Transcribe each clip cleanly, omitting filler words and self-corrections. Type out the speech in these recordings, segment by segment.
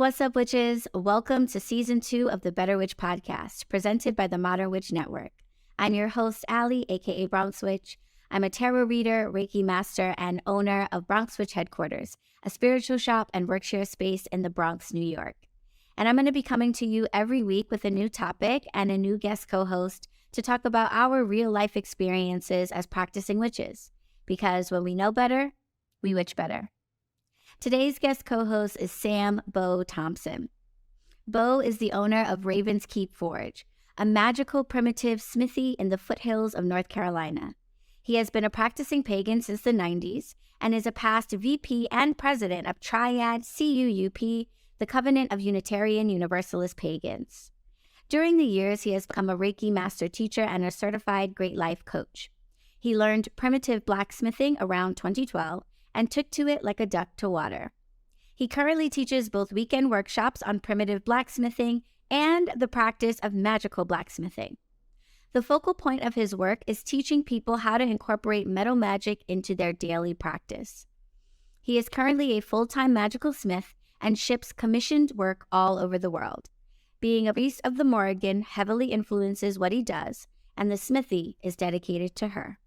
What's up, witches? Welcome to Season 2 of the BetterWitch podcast, presented by the Modern Witch Network. I'm your host, Allie, aka BronxWitch. I'm a tarot reader, Reiki master, and owner of BronxWitch HeadQuarters, a spiritual shop and workshare space in the Bronx, New York. And I'm going to be coming to you every week with a new topic and a new guest co-host to talk about our real-life experiences as practicing witches. Because when we know better, we witch better. Today's guest co-host is Sam Bo Thompson. Bo is the owner of Raven's Keep Forge, a magical primitive smithy in the foothills of North Carolina. He has been a practicing pagan since the 90s and is a past VP and president of Triad CUUP, the Covenant of Unitarian Universalist Pagans. During the years, he has become a Reiki master teacher and a certified Great Life coach. He learned primitive blacksmithing around 2012 and took to it like a duck to water. He currently teaches both weekend workshops on primitive blacksmithing and the practice of magical blacksmithing. The focal point of his work is teaching people how to incorporate metal magic into their daily practice. He is currently a full-time magical smith and ships commissioned work all over the world. Being a priest of the Morrigan heavily influences what he does, and the smithy is dedicated to her.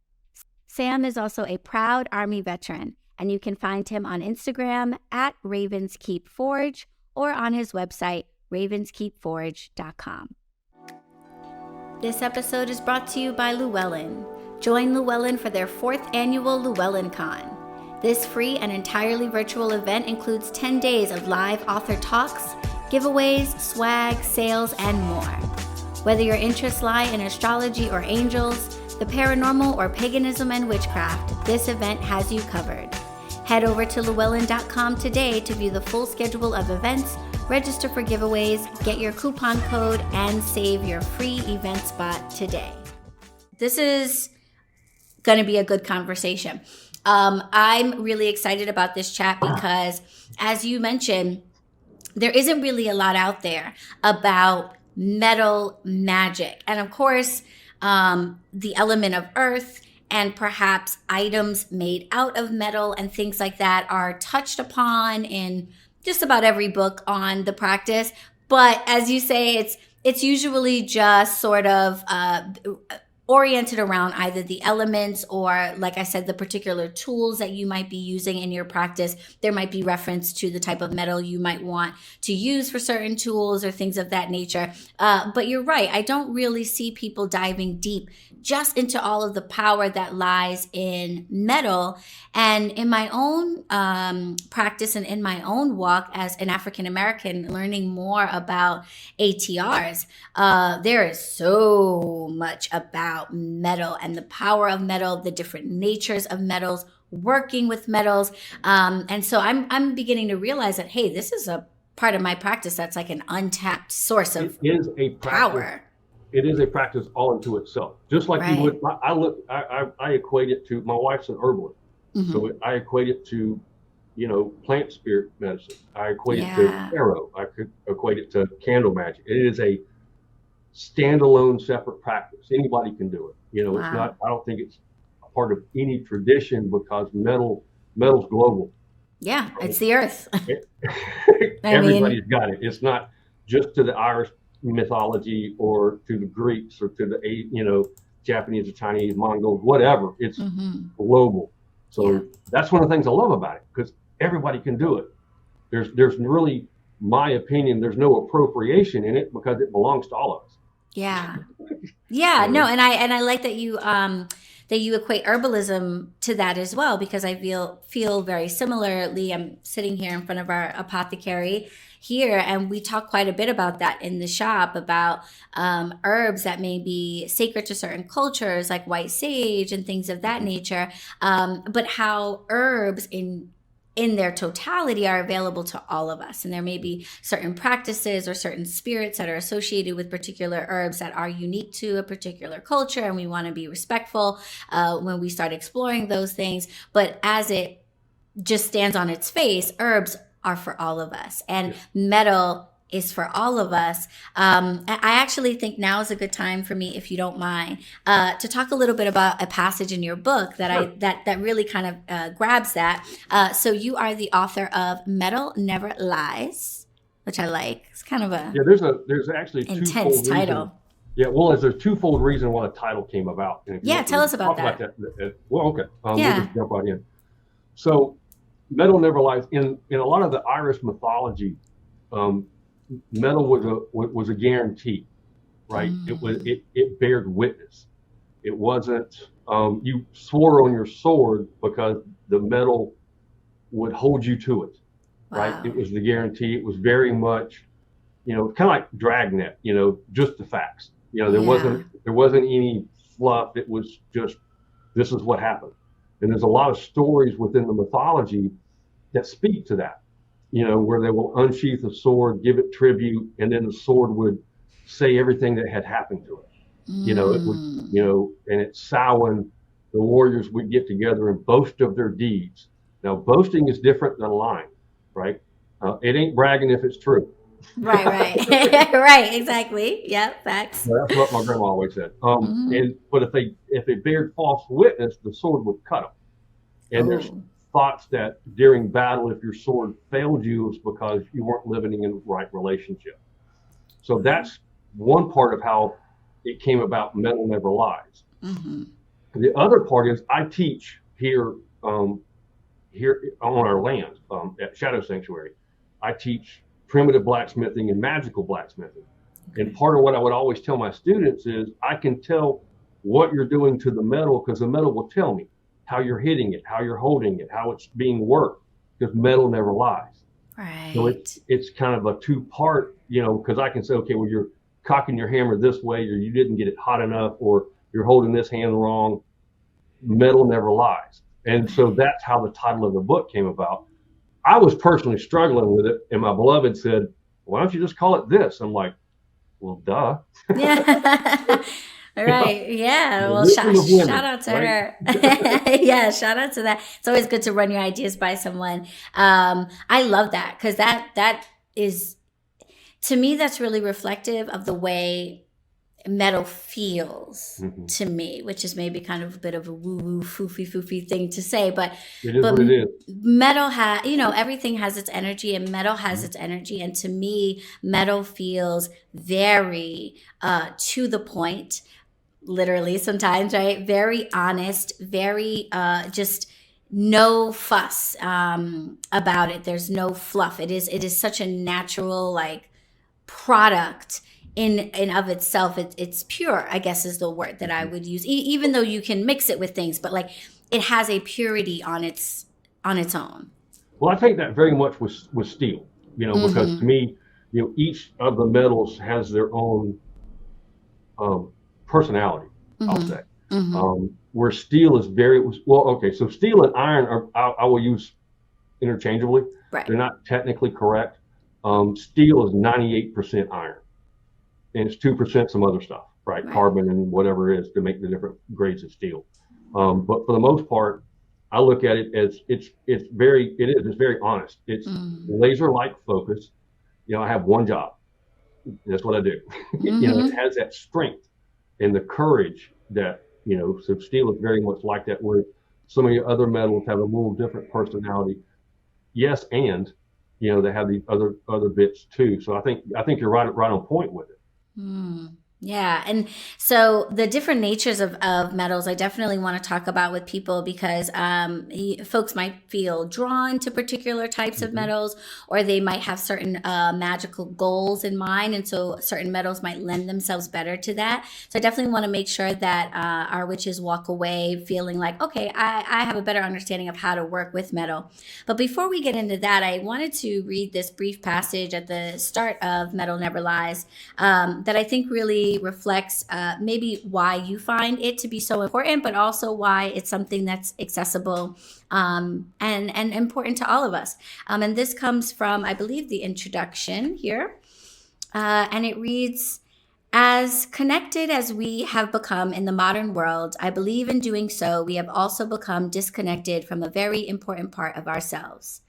Sam is also a proud Army veteran, and you can find him on Instagram at Ravens Keep Forge or on his website, ravenskeepforge.com. This episode is brought to you by Llewellyn. Join Llewellyn for their 4th annual Llewellyn Con. This free and entirely virtual event includes 10 days of live author talks, giveaways, swag, sales, and more. Whether your interests lie in astrology or angels, the paranormal, or paganism and witchcraft, this event has you covered. Head over to Llewellyn.com today to view the full schedule of events, register for giveaways, get your coupon code, and save your free event spot today. This is going to be a good conversation. I'm really excited about this chat because, as you mentioned, there isn't really a lot out there about metal magic. And of course, the element of earth and perhaps items made out of metal and things like that are touched upon in just about every book on the practice. But as you say, it's usually just sort of oriented around either the elements or, like I said, the particular tools that you might be using in your practice. There might be reference to the type of metal you might want to use for certain tools or things of that nature. But you're right. I don't really see people diving deep just into all of the power that lies in metal. And in my own practice and in my own walk as an African American, learning more about ATRs, there is so much about metal and the power of metal, the different natures of metals, working with metals. And so I'm beginning to realize that, hey, this is a part of my practice that's like an untapped source of power. It is a practice all into itself. Just like you would, I equate it to, my wife's an herbalist. Mm-hmm. So I equate it to, plant spirit medicine. I equate it to tarot. I could equate it to candle magic. It is a standalone separate practice. Anybody can do it. It's not, I don't think it's a part of any tradition because metal's global. Yeah, it's the earth. Everybody's got it. It's not just to the Irish mythology or to the Greeks or to the Japanese or Chinese, Mongols, whatever. It's global. So that's one of the things I love about it, because everybody can do it. There's really, my opinion, there's no appropriation in it because it belongs to all of us. Yeah. No, and I like that you equate herbalism to that as well, because I feel very similarly. I'm sitting here in front of our apothecary here, and we talk quite a bit about that in the shop, about herbs that may be sacred to certain cultures, like white sage and things of that nature, but how herbs in their totality are available to all of us. And there may be certain practices or certain spirits that are associated with particular herbs that are unique to a particular culture, and we want to be respectful when we start exploring those things. But as it just stands on its face, herbs are for all of us, and metal is for all of us. I actually think now is a good time for me, if you don't mind, to talk a little bit about a passage in your book that that really kind of grabs that. So you are the author of Metal Never Lies, which I like. It's kind of a there's actually a intense twofold title. reason. Yeah, well, there's a twofold reason why the title came about. And Yeah, tell us about that. Well, okay, we'll just jump right in. So, metal never lies. In a lot of the Irish mythology, metal was a guarantee, right? It bared witness. It wasn't you swore on your sword because the metal would hold you to it, right? It was the guarantee. It was very much, kind of like Dragnet, just the facts. There wasn't any fluff. It was just, this is what happened. And there's a lot of stories within the mythology that speak to that, where they will unsheath a sword, give it tribute, and then the sword would say everything that had happened to it. It would, and at Samhain, the warriors would get together and boast of their deeds. Now, boasting is different than lying, right? It ain't bragging if it's true. Right. Right, exactly. Yeah, facts. Well, that's what my grandma always said. But if they bared false witness, the sword would cut them. And there's thoughts that during battle, if your sword failed you, it was because you weren't living in the right relationship. So that's one part of how it came about. Metal never lies. The other part is I teach here on our land at Shadow Sanctuary. I teach primitive blacksmithing and magical blacksmithing. And part of what I would always tell my students is I can tell what you're doing to the metal because the metal will tell me how you're hitting it, how you're holding it, how it's being worked, because metal never lies. Right. So it's kind of a two-part, because I can say, okay, well, you're cocking your hammer this way, or you didn't get it hot enough, or you're holding this hand wrong. Metal never lies. And so that's how the title of the book came about. I was personally struggling with it, and my beloved said, why don't you just call it this? I'm like, well, duh. Yeah. Right. Yeah. Well, shout out to her. Yeah. Shout out to that. It's always good to run your ideas by someone. I love that because that is, to me, that's really reflective of the way metal feels to me, which is maybe kind of a bit of a woo-woo, foofy thing to say, but it is what it is. Metal has, everything has its energy, and metal has its energy. And to me, metal feels very to the point, literally sometimes, right? Very honest, very just no fuss about it. There's no fluff. It is such a natural product in of itself. It's pure, I guess is the word that I would use, even though you can mix it with things, but it has a purity on its own. Well, I take that very much with steel, because to me, each of the metals has their own personality, I'll say. Where steel is so steel and iron I will use interchangeably. Right. They're not technically correct. Steel is 98% iron, and it's 2% some other stuff, right? Carbon and whatever it is to make the different grades of steel. But for the most part, I look at it as it's very honest. It's laser-like focus. I have one job. That's what I do. It has that strength and the courage that, so steel is very much like that, where some of your other metals have a little different personality. Yes, and they have these other bits too. So I think you're right on point with it. Yeah. And so the different natures of metals, I definitely want to talk about with people because folks might feel drawn to particular types of metals, or they might have certain magical goals in mind. And so certain metals might lend themselves better to that. So I definitely want to make sure that our witches walk away feeling like, okay, I have a better understanding of how to work with metal. But before we get into that, I wanted to read this brief passage at the start of Metal Never Lies that I think really reflects maybe why you find it to be so important, but also why it's something that's accessible and important to all of us. And this comes from, I believe, the introduction here. And it reads, as connected as we have become in the modern world, I believe in doing so, we have also become disconnected from a very important part of ourselves.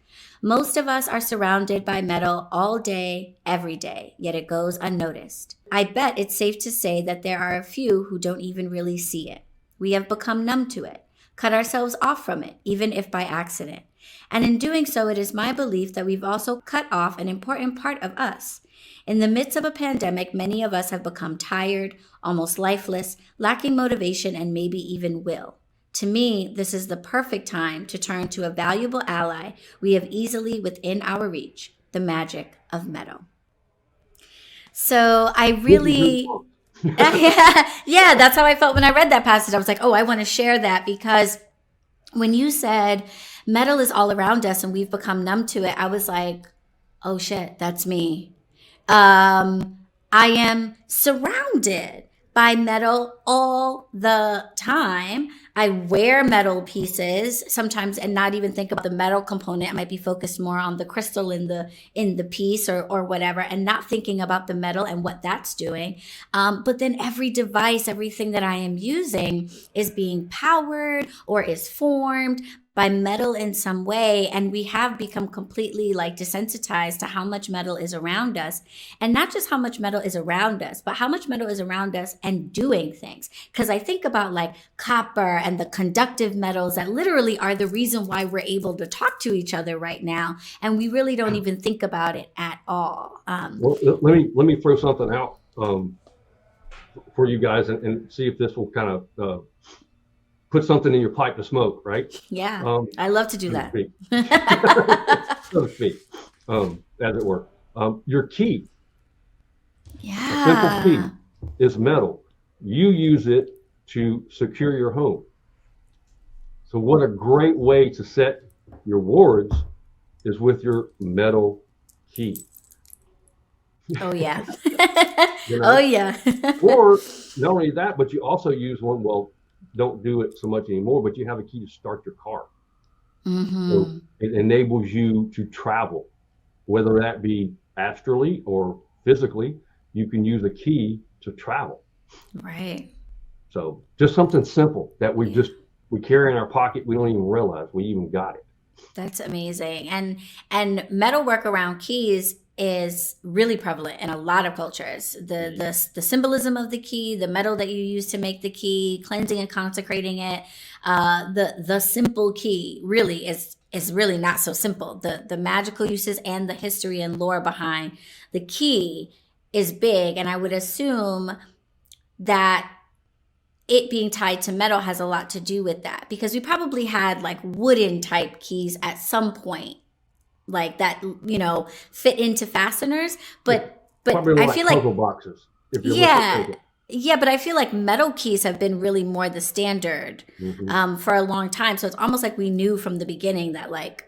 Most of us are surrounded by metal all day, every day, yet it goes unnoticed. I bet it's safe to say that there are a few who don't even really see it. We have become numb to it, cut ourselves off from it, even if by accident. And in doing so, it is my belief that we've also cut off an important part of us. In the midst of a pandemic, many of us have become tired, almost lifeless, lacking motivation, and maybe even will. To me, this is the perfect time to turn to a valuable ally we have easily within our reach, the magic of metal. So I really, yeah, that's how I felt when I read that passage. I was like, oh, I want to share that, because when you said metal is all around us and we've become numb to it, I was like, oh shit, that's me. I am surrounded by metal all the time. I wear metal pieces sometimes and not even think about the metal component. I might be focused more on the crystal in the piece or whatever, and not thinking about the metal and what that's doing. But then every device, everything that I am using is being powered or is formed by metal in some way. And we have become completely like desensitized to how much metal is around us. And not just how much metal is around us, but how much metal is around us and doing things. Because I think about like copper and the conductive metals that literally are the reason why we're able to talk to each other right now. And we really don't even think about it at all. Well, let me throw something out for you guys and see if this will kind of put something in your pipe to smoke, right? Yeah, I love to do that. So to speak, as it were. Your key, yeah, a simple key, is metal. You use it to secure your home. So what a great way to set your wards is with your metal key. Oh yeah. You know? Oh yeah. Or not only that, but you also use one, well, don't do it so much anymore, but you have a key to start your car. Mm-hmm. So it enables you to travel, whether that be astrally or physically. You can use a key to travel. Right. So just something simple that we carry in our pocket. We don't even realize we even got it. That's amazing. And metalwork around keys is really prevalent in a lot of cultures. The symbolism of the key, the metal that you use to make the key, cleansing and consecrating it. The simple key really is really not so simple. The magical uses and the history and lore behind the key is big. And I would assume that it being tied to metal has a lot to do with that, because we probably had like wooden type keys at some point, like that, fit into fasteners. But probably I like feel like puzzle boxes. If you're yeah, but I feel like metal keys have been really more the standard for a long time. So it's almost like we knew from the beginning that like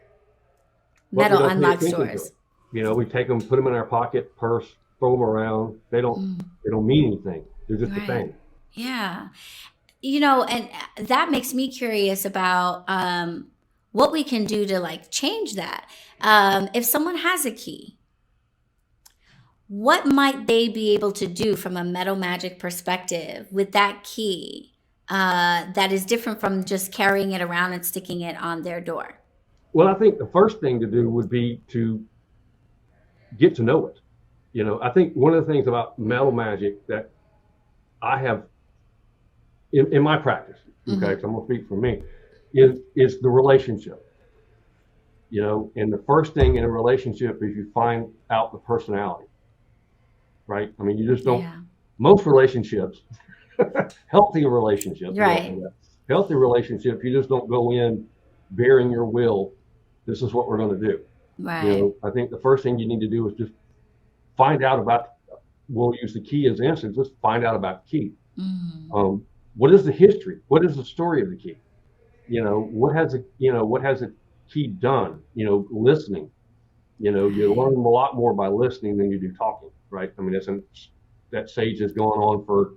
metal unlocks doors. We take them, put them in our pocket, purse, throw them around. They don't mean anything. They're just a thing. Yeah. And that makes me curious about what we can do to like change that. If someone has a key, what might they be able to do from a metal magic perspective with that key that is different from just carrying it around and sticking it on their door? Well, I think the first thing to do would be to get to know it. I think one of the things about metal magic that I have in my practice, okay, so I'm gonna speak for me, is the relationship. And the first thing in a relationship is you find out the personality, right? I mean, you just don't. Yeah. Most relationships, healthy relationships, right? Healthy relationships, you just don't go in bearing your will. This is what we're going to do. Right. I think the first thing you need to do is just find out about. We'll use the key as an instance. Let's find out about the key. What is the history? What is the story of the key? What has the key done? Listening. You learn a lot more by listening than you do talking, right? I mean, that sage is going on for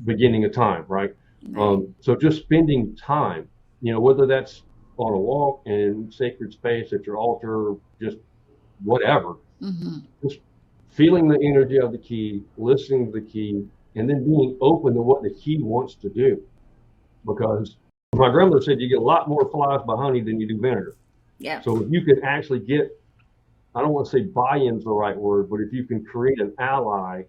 beginning of time, right? So just spending time, whether that's on a walk in sacred space at your altar, just whatever, just feeling the energy of the key, listening to the key, and then being open to what the key wants to do. Because my grandmother said you get a lot more flies by honey than you do vinegar. Yeah. So if you can actually get, I don't want to say buy-in's the right word, but if you can create an ally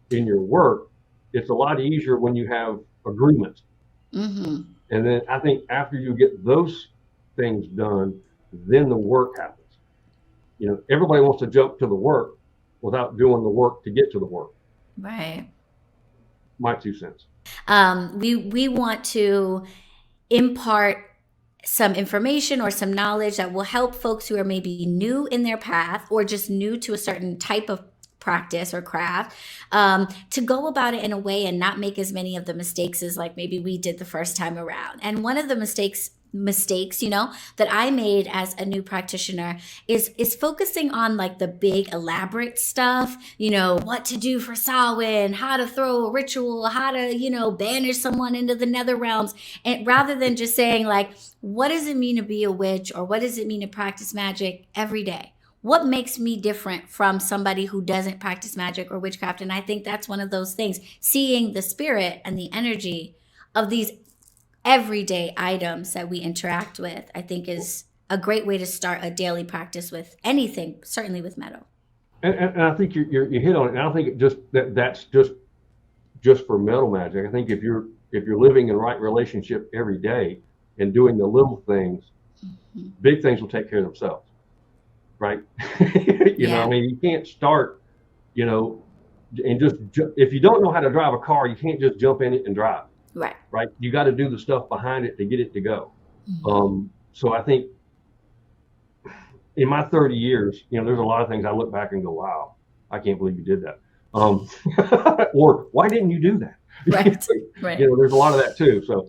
in your work, it's a lot easier when you have agreements. And then I think after you get those things done, then the work happens. Everybody wants to jump to the work without doing the work to get to the work. Right. My 2 cents. We want to impart some information or some knowledge that will help folks who are maybe new in their path or just new to a certain type of practice or craft, to go about it in a way and not make as many of the mistakes as like maybe we did the first time around. And one of the mistakes, that I made as a new practitioner is focusing on like the big elaborate stuff, what to do for Samhain, how to throw a ritual, how to, banish someone into the nether realms. And rather than just saying like, what does it mean to be a witch, or what does it mean to practice magic every day? What makes me different from somebody who doesn't practice magic or witchcraft? And I think that's one of those things, seeing the spirit and the energy of these everyday items that we interact with, I think is a great way to start a daily practice with anything, certainly with metal. And I think you hit on it. And I don't think that's just for metal magic. I think if you're living in right relationship every day and doing the little things, big things will take care of themselves. Right? You can't start, and just if you don't know how to drive a car, you can't just jump in it and drive. Right. You got to do the stuff behind it to get it to go. So I think in my 30 years, there's a lot of things I look back and go, wow, I can't believe you did that. Or why didn't you do that? Right. There's a lot of that too. So,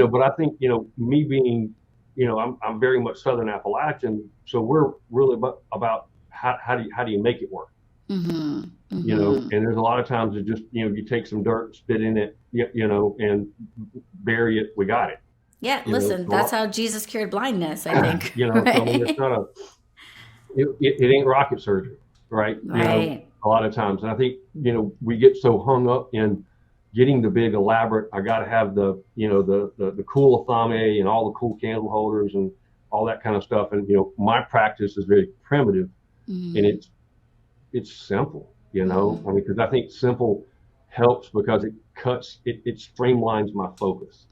but I think, me being, I'm very much Southern Appalachian. So we're really about how do you make it work? And there's a lot of times it just, you take some dirt, spit in it, and bury it. We got it. Yeah. Listen, that's how Jesus cured blindness, I think. Right? So I mean, it's not it ain't rocket surgery, right? Right. A lot of times. And I think, we get so hung up in getting the big elaborate, I got to have the cool athame and all the cool candle holders and all that kind of stuff. And, my practice is very primitive and it's simple, I mean, because I think simple helps because it streamlines my focus.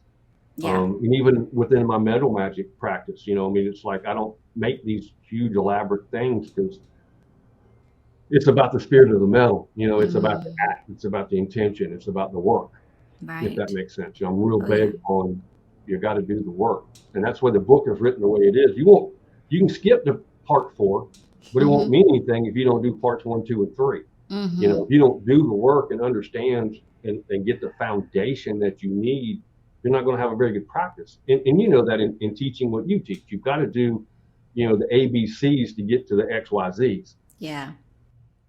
Yeah. And even within my metal magic practice, it's like, I don't make these huge elaborate things because it's about the spirit of the metal, it's about the act, it's about the intention, it's about the work, if that makes sense. I'm real big on, you got to do the work. And that's why the book is written the way it is. You can skip to part 4, but it won't mean anything if you don't do parts 1, 2, and 3. If you don't do the work and understand and get the foundation that you need, you're not going to have a very good practice. And that in teaching what you teach, you've got to do, the ABCs to get to the XYZs. Yeah.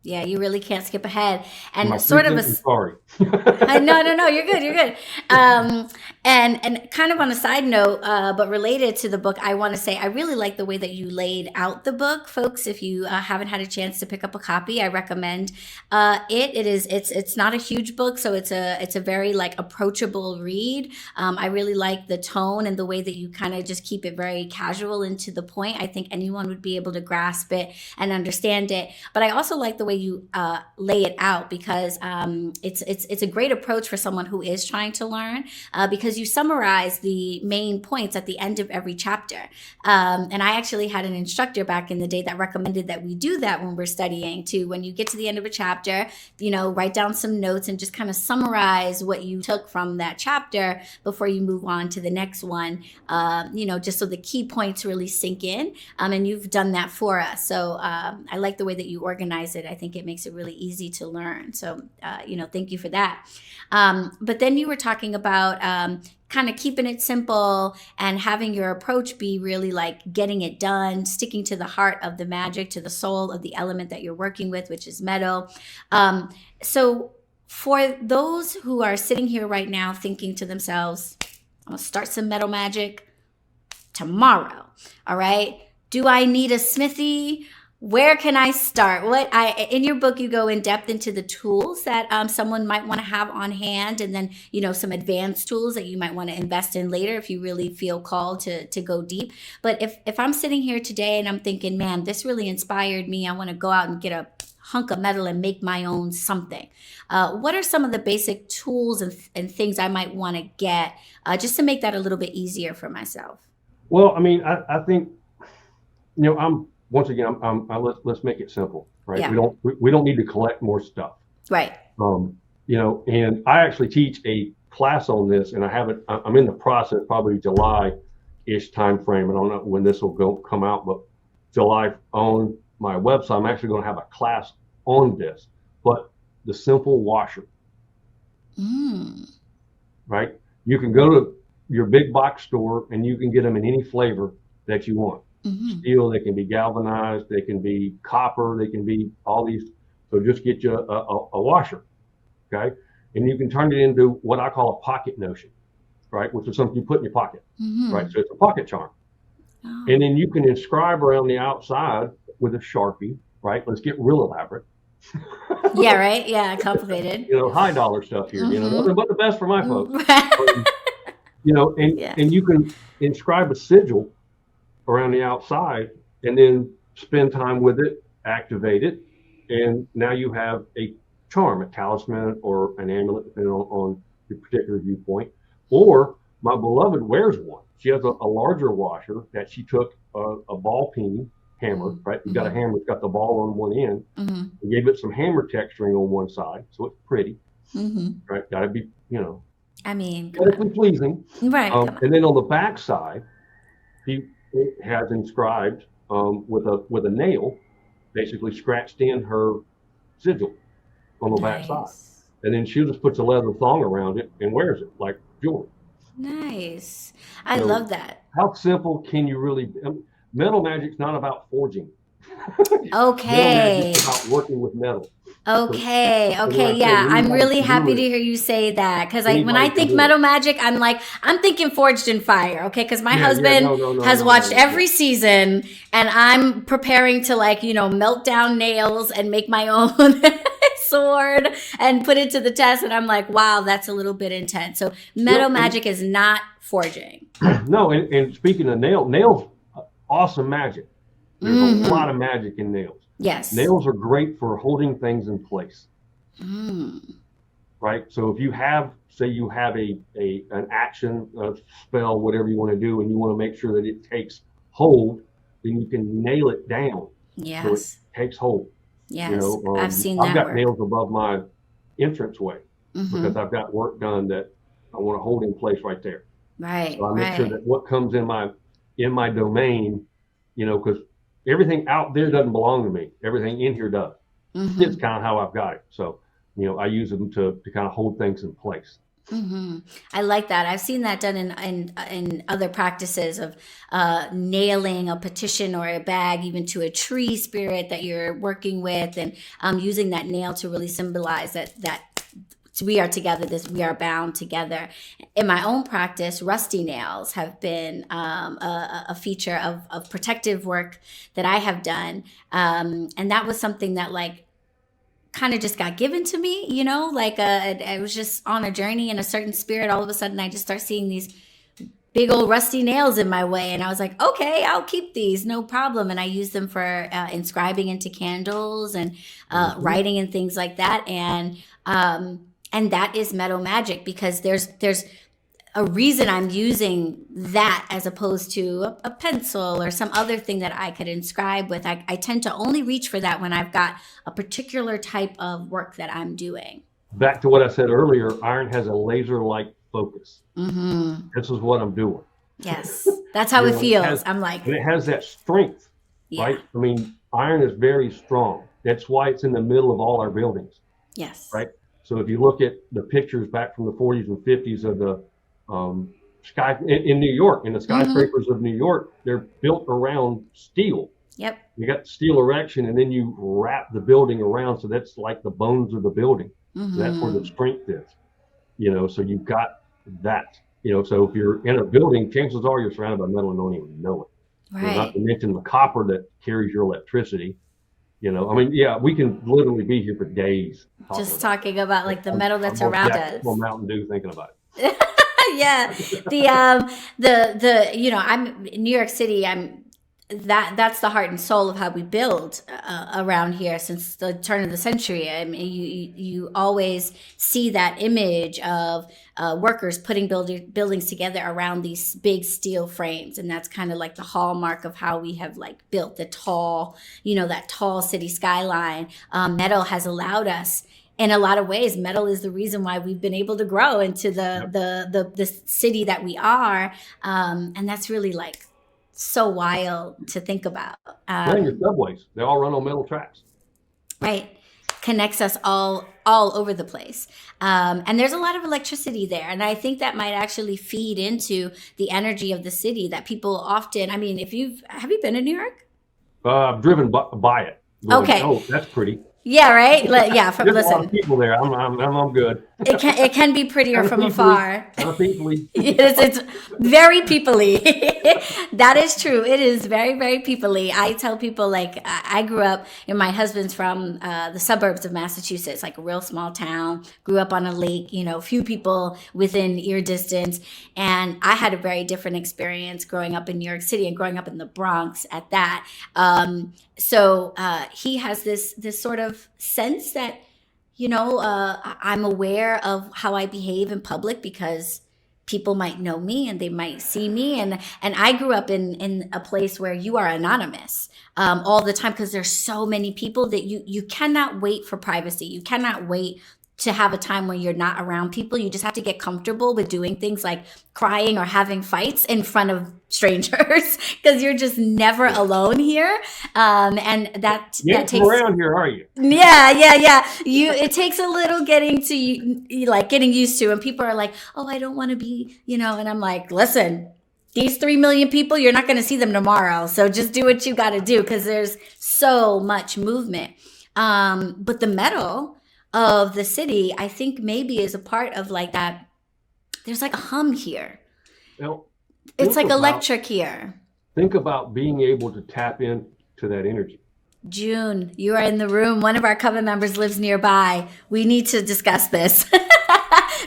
Yeah, you really can't skip ahead. And My sort of sorry. No, you're good. And kind of on a side note, but related to the book, I want to say I really like the way that you laid out the book, folks. If you haven't had a chance to pick up a copy, I recommend it's not a huge book, so it's a very like approachable read. I really like the tone and the way that you kind of just keep it very casual and to the point. I think anyone would be able to grasp it and understand it. But I also like the way you lay it out because it's a great approach for someone who is trying to learn because you summarize the main points at the end of every chapter. And I actually had an instructor back in the day that recommended that we do that when we're studying too. When you get to the end of a chapter, write down some notes and just kind of summarize what you took from that chapter before you move on to the next one, just so the key points really sink in. And you've done that for us. So I like the way that you organize it. I think it makes it really easy to learn. So, thank you for that. But then you were talking about kind of keeping it simple and having your approach be really like getting it done, sticking to the heart of the magic, to the soul of the element that you're working with, which is metal. So for those who are sitting here right now thinking to themselves, I'm going to start some metal magic tomorrow. All right. Do I need a smithy? Where can I start? In your book, you go in depth into the tools that someone might want to have on hand, and then, some advanced tools that you might want to invest in later if you really feel called to go deep. But if I'm sitting here today and I'm thinking, man, this really inspired me, I want to go out and get a hunk of metal and make my own something. What are some of the basic tools and things I might want to get just to make that a little bit easier for myself? Well, I mean, I think once again, let's make it simple, right? Yeah. We don't need to collect more stuff. Right. And I actually teach a class on this, and I'm in the process, probably July-ish time frame. I don't know when this will come out, but July on my website, I'm actually going to have a class on this, but the simple washer, right? You can go to your big box store and you can get them in any flavor that you want. Steel, they can be galvanized, they can be copper, they can be all these. So just get you a washer, okay? And you can turn it into what I call a pocket notion, right? Which is something you put in your pocket, right? So it's a pocket charm. Oh. And then you can inscribe around the outside with a Sharpie, right? Let's get real elaborate. Yeah, right? Yeah, complicated. High dollar stuff here, nothing but the best for my folks. And you can inscribe a sigil around the outside and then spend time with it, activate it, and now you have a charm, a talisman, or an amulet, depending on your particular viewpoint. Or my beloved wears one. She has a larger washer that she took a ball peen hammer, right? You got a hammer, it's got the ball on one end. And gave it some hammer texturing on one side, so it's pretty, right? Got to be, aesthetically pleasing, right? And then on the back side, he has inscribed with a nail, basically scratched in her sigil on the back side, and then she just puts a leather thong around it and wears it like jewelry. Nice. I love that. How simple can you really be? Metal magic's not about forging. Okay. Metal magic's about working with metal. Okay. Yeah. I'm really happy to hear you say that. Because when I think metal magic, I'm thinking forged in fire. Okay. Because my husband has watched every season, and I'm preparing to melt down nails and make my own sword and put it to the test. And I'm like, wow, that's a little bit intense. So metal magic is not forging. No. And speaking of nails, awesome magic. There's a lot of magic in nails. Yes. Nails are great for holding things in place. Right? So if you have an action, a spell, whatever you want to do, and you want to make sure that it takes hold, then you can nail it down. Yes. So it takes hold. Yes. I've seen that. I've got nails above my entranceway because I've got work done that I want to hold in place right there. Right. So I make sure that what comes in my domain, because everything out there doesn't belong to me. Everything in here does. It's kind of how I've got it. So, I use them to kind of hold things in place. I like that. I've seen that done in other practices of nailing a petition or a bag even to a tree spirit that you're working with, and using that nail to really symbolize that we are together, we are bound together. In my own practice, rusty nails have been a feature of protective work that I have done. And that was something that kind of just got given to me, I was just on a journey in a certain spirit. All of a sudden, I just start seeing these big old rusty nails in my way. And I was like, okay, I'll keep these, no problem. And I use them for inscribing into candles and writing and things like that. And that is metal magic, because there's a reason I'm using that as opposed to a pencil or some other thing that I could inscribe with. I tend to only reach for that when I've got a particular type of work that I'm doing. Back to what I said earlier, iron has a laser-like focus. This is what I'm doing. Yes, that's how it feels. And it has that strength, right? I mean, iron is very strong. That's why it's in the middle of all our buildings. Yes. Right? So if you look at the pictures back from the 40s and 50s of the sky in New York, in the skyscrapers of New York, they're built around steel. Yep. You got steel erection, and then you wrap the building around, so that's like the bones of the building. So that's where the strength is. So you've got that. So if you're in a building, chances are you're surrounded by metal and don't even know it. Right. Not to mention the copper that carries your electricity. We can literally be here for days. Talking about the metal that's around us. Mountain Dew thinking about it. Yeah. I'm in New York City. I'm that's the heart and soul of how we build around here since the turn of the century. I mean, you always see that image of workers putting buildings together around these big steel frames, and that's kind of like the hallmark of how we have like built the tall, that tall city skyline. Metal has allowed us. In a lot of ways, metal is the reason why we've been able to grow into the city that we are, and that's really like so wild to think about. Your subways, they all run on metal tracks. Right. Connects us all over the place. And there's a lot of electricity there. And I think that might actually feed into the energy of the city that people often, I mean, have you been to New York? I've driven by it. Going, okay. Oh, that's pretty. Yeah, right. Yeah, There's a lot of people there. I'm good. It can be prettier from afar. It's very peoply. That is true. It is very, very peoply. I tell people, like, I grew up, my husband's from the suburbs of Massachusetts, like a real small town. Grew up on a lake. Few people within ear distance, and I had a very different experience growing up in New York City and growing up in the Bronx at that. So he has this sort of sense that, I'm aware of how I behave in public because people might know me and they might see me. And I grew up in a place where you are anonymous all the time because there's so many people that you cannot wait for privacy. You cannot wait to have a time where you're not around people. You just have to get comfortable with doing things like crying or having fights in front of strangers because you're just never alone here. And that takes around here, are you? Yeah. It takes a little getting used to, and people are like, oh, I don't want to be, and I'm like, listen, these 3 million people, you're not going to see them tomorrow. So just do what you got to do because there's so much movement. But the metal of the city, I think maybe is a part of like that. There's like a hum here. It's like electric here. Think about being able to tap into that energy. June, you are in the room. One of our coven members lives nearby. We need to discuss this.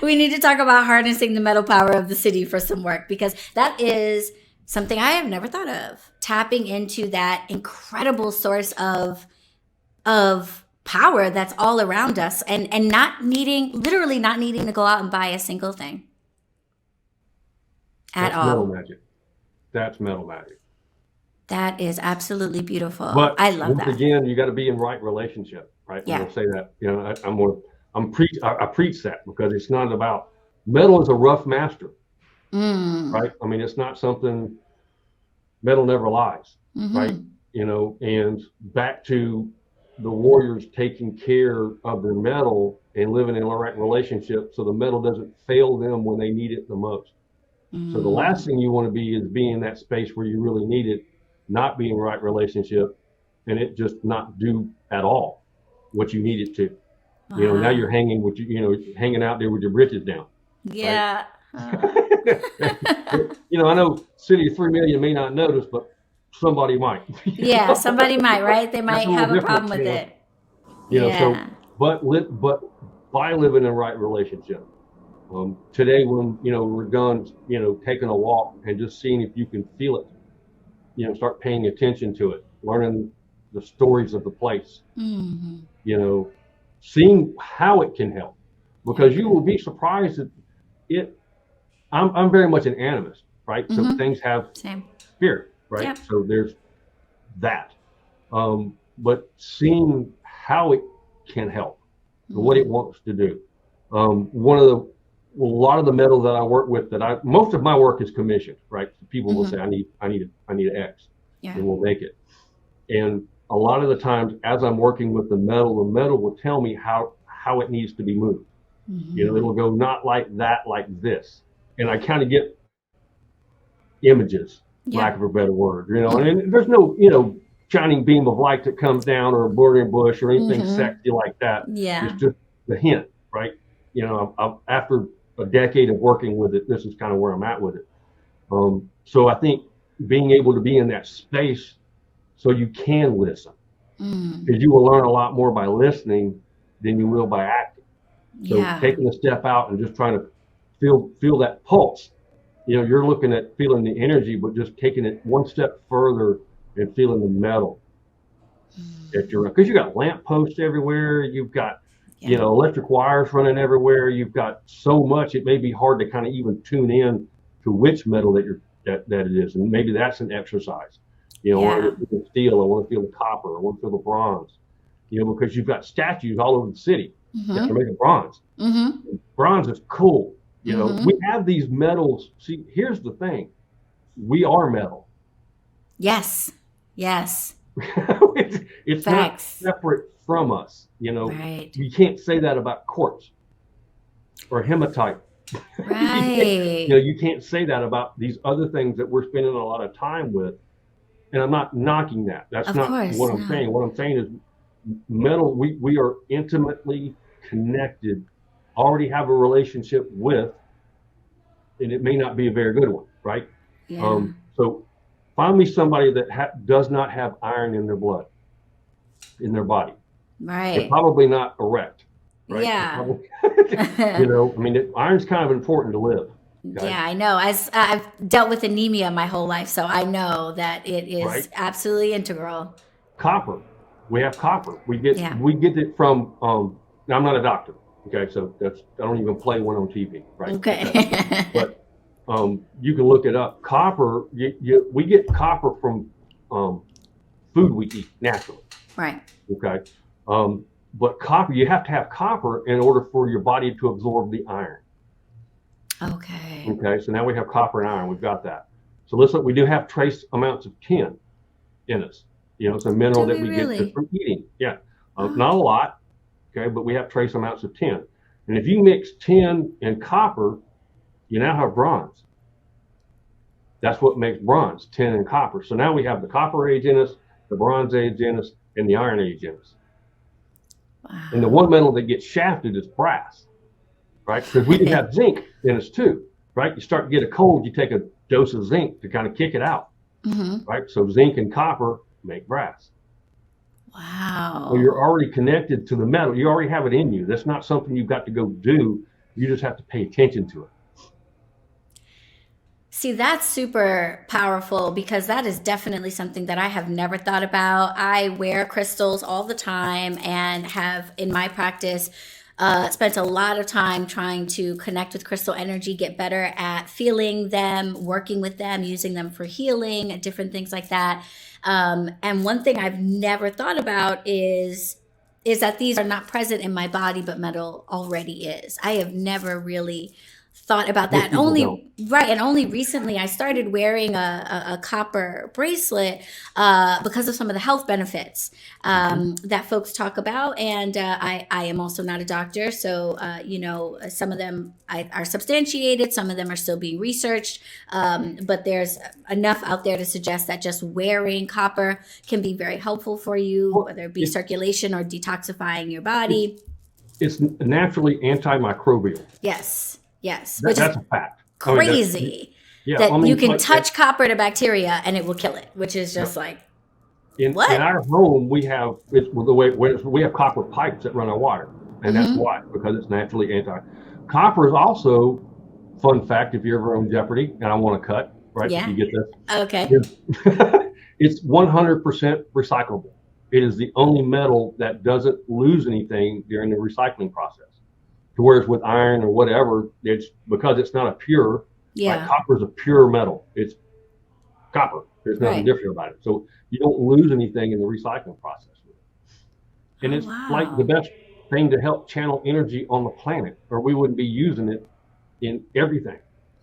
We need to talk about harnessing the metal power of the city for some work because that is something I have never thought of. Tapping into that incredible source of power that's all around us and literally not needing to go out and buy a single thing at all. Metal magic. That's metal magic. That is absolutely beautiful. But I love that. Again, you got to be in right relationship, right? Yeah. I'm gonna say that. I preach that because it's not about metal is a rough master, right? I mean, it's not something. Metal never lies, right? And back to the warriors taking care of their metal and living in a right relationship so the metal doesn't fail them when they need it the most. So the last thing you want to be is be in that space where you really need it, not be in right relationship, and it just not do at all what you need it to. Wow. Now you're hanging with hanging out there with your britches down. Yeah. Right? I know city of 3 million may not notice, but somebody might. Yeah, somebody might, right? They might have a problem with it. But by living in a right relationship. Today, when we're done, taking a walk and just seeing if you can feel it, start paying attention to it, learning the stories of the place, seeing how it can help, because you will be surprised that it. I'm very much an animist, right? So things have spirit, right? Yep. So there's that, but seeing how it can help, what it wants to do. A lot of the metal that I work with, most of my work is commissioned, right? So people will say, I need an X, and we'll make it. And a lot of the times, as I'm working with the metal will tell me how it needs to be moved. It'll go not like that, like this, and I kind of get images, lack of a better word, and there's no, shining beam of light that comes down or a burning bush or anything sexy like that. Yeah, it's just the hint, right? After a decade of working with it, this is kind of where I'm at with it. So I think being able to be in that space so you can listen, because you will learn a lot more by listening than you will by acting. So taking a step out and just trying to feel that pulse. You're looking at feeling the energy, but just taking it one step further and feeling the metal that you're because you got lamp posts everywhere, you've got electric wires running everywhere, you've got so much it may be hard to kind of even tune in to which metal that it is, and maybe that's an exercise. I want to feel the steel, I want to feel the copper, I want to feel the bronze. Because you've got statues all over the city that are making bronze. Bronze is cool. We have these metals. See, here's the thing: we are metal. Yes. It's not separate from us. Right. You can't say that about quartz or hematite. Right. You can't say that about these other things that we're spending a lot of time with. And I'm not knocking that. That's not what I'm saying. What I'm saying is metal, we are intimately connected, already have a relationship with, and it may not be a very good one, right? Yeah. So find me somebody that does not have iron in their blood, in their body. Right. They're probably not erect, right? Yeah. Iron's kind of important to live. Okay? Yeah, I know. As I've dealt with anemia my whole life, so I know that it is absolutely integral. Copper. We have copper. We get it from. Now I'm not a doctor. Okay, so I don't even play one on TV, right? Okay. But you can look it up. Copper. We get copper from food we eat naturally. Right. Okay. But copper, you have to have copper in order for your body to absorb the iron. Okay. Okay. So now we have copper and iron. We've got that. So listen, we do have trace amounts of tin in us. It's a mineral that we get just from eating. Yeah. Not a lot. Okay. But we have trace amounts of tin. And if you mix tin and copper, you now have bronze. That's what makes bronze, tin and copper. So now we have the copper age in us, the bronze age in us, and the iron age in us. Wow. And the one metal that gets shafted is brass, right? Because we can have zinc in us too, right? You start to get a cold, you take a dose of zinc to kind of kick it out, right? So zinc and copper make brass. Wow. So you're already connected to the metal. You already have it in you. That's not something you've got to go do. You just have to pay attention to it. See, that's super powerful because that is definitely something that I have never thought about. I wear crystals all the time and have in my practice spent a lot of time trying to connect with crystal energy, get better at feeling them, working with them, using them for healing, different things like that. And one thing I've never thought about is that these are not present in my body, but metal already is. I have never really thought about that. And only recently I started wearing a copper bracelet because of some of the health benefits that folks talk about. And I am also not a doctor, so some of them are substantiated, some of them are still being researched, but there's enough out there to suggest that just wearing copper can be very helpful for you, whether it be circulation or detoxifying your body. It's naturally antimicrobial. Yes. That's a fact. Crazy. You can touch copper to bacteria and it will kill it, which is just in our home we have we have copper pipes that run our water, and that's why, because it's naturally Copper is also, fun fact, if you're ever on Jeopardy, and I want to cut, right? Yeah. You get this? Okay. It's 100% recyclable. It is the only metal that doesn't lose anything during the recycling process. Whereas with iron or whatever, it's because it's not a pure. Like copper is a pure metal. It's copper. There's nothing different about it. So you don't lose anything in the recycling process. And it's like the best thing to help channel energy on the planet, or we wouldn't be using it in everything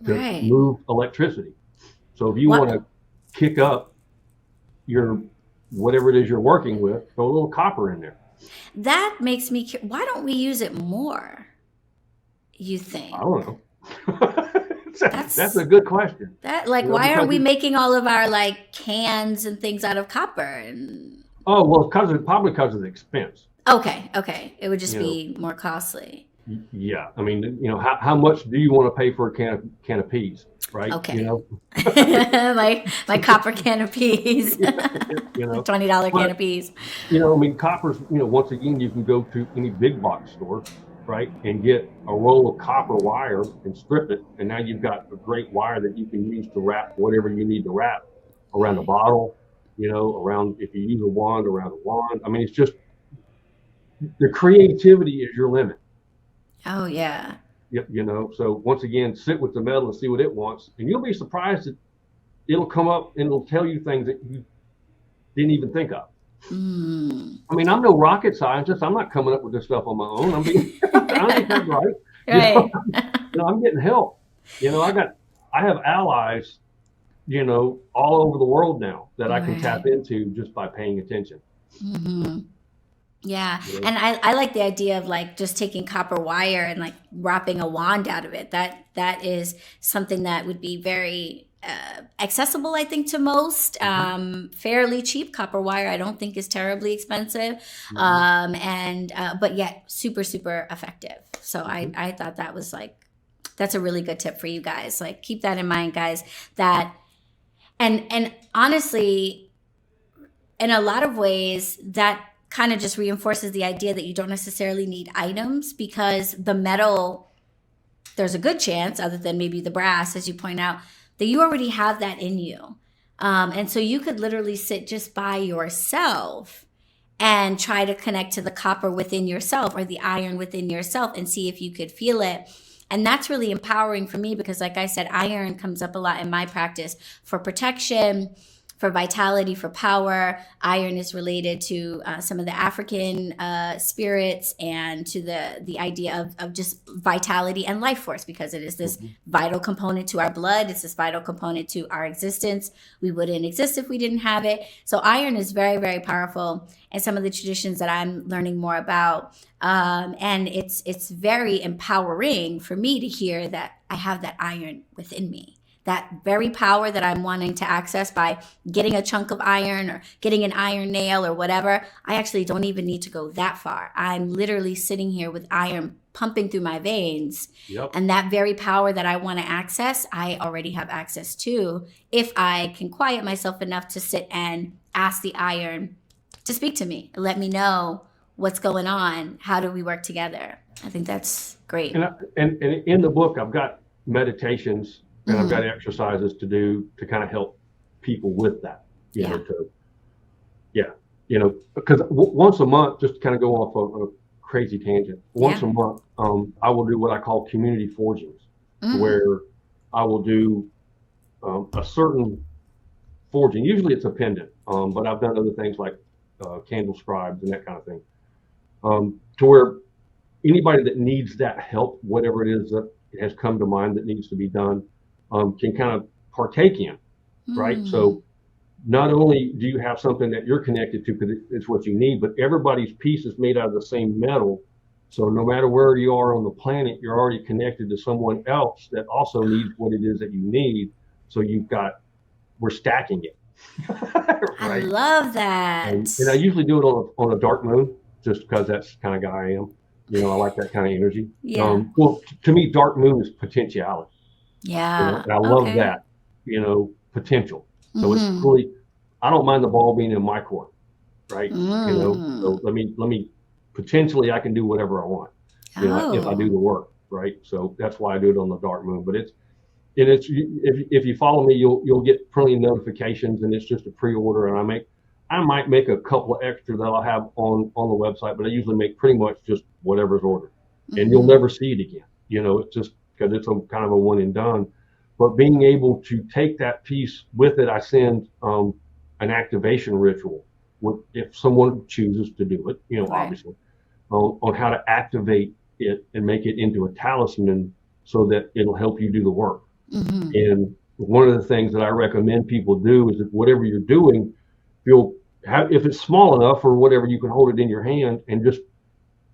to move electricity. So if you want to kick up your whatever it is you're working with, throw a little copper in there. That makes me curious. Why don't we use it more, you think? I don't know. That's a good question. Why aren't we making all of our cans and things out of copper? And probably because of the expense. Okay. It would just be more costly. Yeah, I mean, how much do you want to pay for a can of peas, right? Okay. my copper can of peas. $20 can of peas. Copper's. Once again, you can go to any big box store, right, and get a roll of copper wire and strip it, and now you've got a great wire that you can use to wrap whatever you need to wrap around a bottle, around, if you use a wand, around a wand. I mean, it's just, the creativity is your limit. Oh, yeah. So once again, sit with the metal and see what it wants. And you'll be surprised that it'll come up and it'll tell you things that you didn't even think of. I mean, I'm no rocket scientist. I'm not coming up with this stuff on my own. I ain't that bright. Right. I'm getting help. I have allies, all over the world now that I can tap into just by paying attention. Yeah. And I like the idea of like just taking copper wire and like wrapping a wand out of it. That is something that would be very accessible, I think, to most. Fairly cheap. Copper wire, I don't think, is terribly expensive. But yet super, super effective. So I thought that was like, that's a really good tip for you guys. Like, keep that in mind, guys. That and honestly, in a lot of ways, that kind of just reinforces the idea that you don't necessarily need items, because the metal, there's a good chance, other than maybe the brass, as you point out, that you already have that in you. And so you could literally sit just by yourself and try to connect to the copper within yourself or the iron within yourself and see if you could feel it. And that's really empowering for me because, like I said, iron comes up a lot in my practice for protection, for vitality, for power. Iron is related to some of the African spirits and to the idea of just vitality and life force, because it is this vital component to our blood. It's this vital component to our existence. We wouldn't exist if we didn't have it. So iron is very, very powerful in some of the traditions that I'm learning more about. And it's very empowering for me to hear that I have that iron within me. That very power that I'm wanting to access by getting a chunk of iron or getting an iron nail or whatever, I actually don't even need to go that far. I'm literally sitting here with iron pumping through my veins. Yep. And that very power that I want to access, I already have access to if I can quiet myself enough to sit and ask the iron to speak to me, let me know what's going on. How do we work together? I think that's great. And in the book, I've got meditations and I've got exercises to do to kind of help people with that, because once a month, just to kind of go off on a crazy tangent, once a month, I will do what I call community forgings, where I will do a certain forging. Usually it's a pendant, but I've done other things like candle scribes and that kind of thing, to where anybody that needs that help, whatever it is that has come to mind that needs to be done, can kind of partake in, right? So not only do you have something that you're connected to because it's what you need, but everybody's piece is made out of the same metal. So no matter where you are on the planet, you're already connected to someone else that also needs what it is that you need. So we're stacking it. Right? I love that. And I usually do it on a dark moon, just because that's the kind of guy I am. I like that kind of energy. Yeah. Well, to me, dark moon is potentiality. Yeah. And I love that, potential. So it's really, I don't mind the ball being in my court, right? So let me potentially, I can do whatever I want, if I do the work, right? So that's why I do it on the dark moon. But if you follow me, you'll get plenty of notifications, and it's just a pre-order. And I might make a couple of extra that I'll have on the website, but I usually make pretty much just whatever's ordered, and you'll never see it again. It's just because it's kind of a one and done. But being able to take that piece with it, I send an activation ritual if someone chooses to do it, obviously, on how to activate it and make it into a talisman so that it'll help you do the work. And one of the things that I recommend people do is that whatever you're doing, if it's small enough or whatever, you can hold it in your hand and just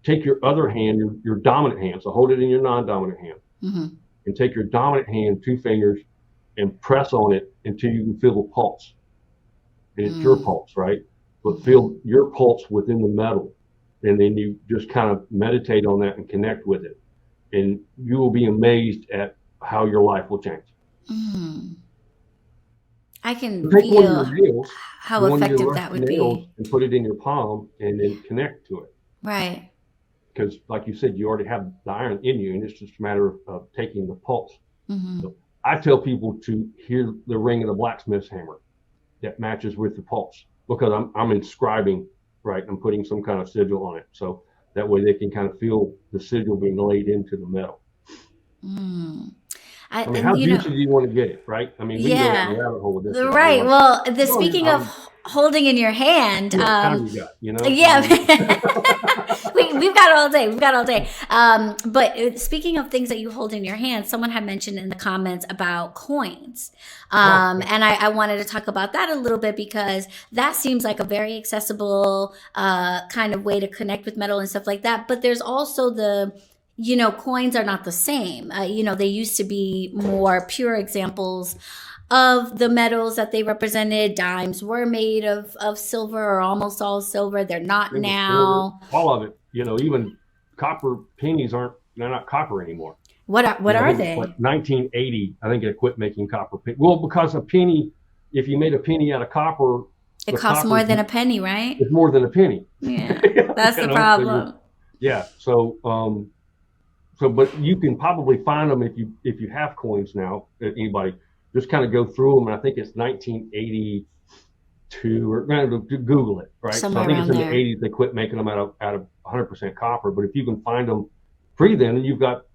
take your other hand, your dominant hand. So hold it in your non-dominant hand. And take your dominant hand, 2 fingers, and press on it until you can feel the pulse. And it's your pulse, right? But feel your pulse within the metal. And then you just kind of meditate on that and connect with it. And you will be amazed at how your life will change. I can feel how effective that would be. And put it in your palm and then connect to it. Right. Because like you said, you already have the iron in you, and it's just a matter of taking the pulse. So I tell people to hear the ring of the blacksmith's hammer. that matches with the pulse, because I'm inscribing, right? I'm putting some kind of sigil on it, so that way they can kind of feel the sigil being laid into the metal. I mean, how juicy do you want to get it, right? I mean, we can go down the rabbit hole with this. Right. Well, speaking of holding in your hand, time you got, yeah, we've got all day. We've got all day. But speaking of things that you hold in your hand, someone had mentioned in the comments about coins. And I wanted to talk about that a little bit, because that seems like a very accessible kind of way to connect with metal and stuff like that. But there's also coins are not the same. They used to be more pure examples of the metals that they represented. Dimes were made of silver, or almost all silver. They're not now. All of it. Even copper pennies they're not copper anymore. What are they? Like 1980, I think they quit making copper pennies. Well, because a penny, if you made a penny out of copper, it costs more than a penny, right? It's more than a penny. Yeah, that's the problem. But you can probably find them if you have coins now. Anybody just kind of go through them, and I think it's 1982, or Google it, right? Somewhere so I think it's in there. the 80s they quit making them out of 100% copper. But if you can find them pre then, you got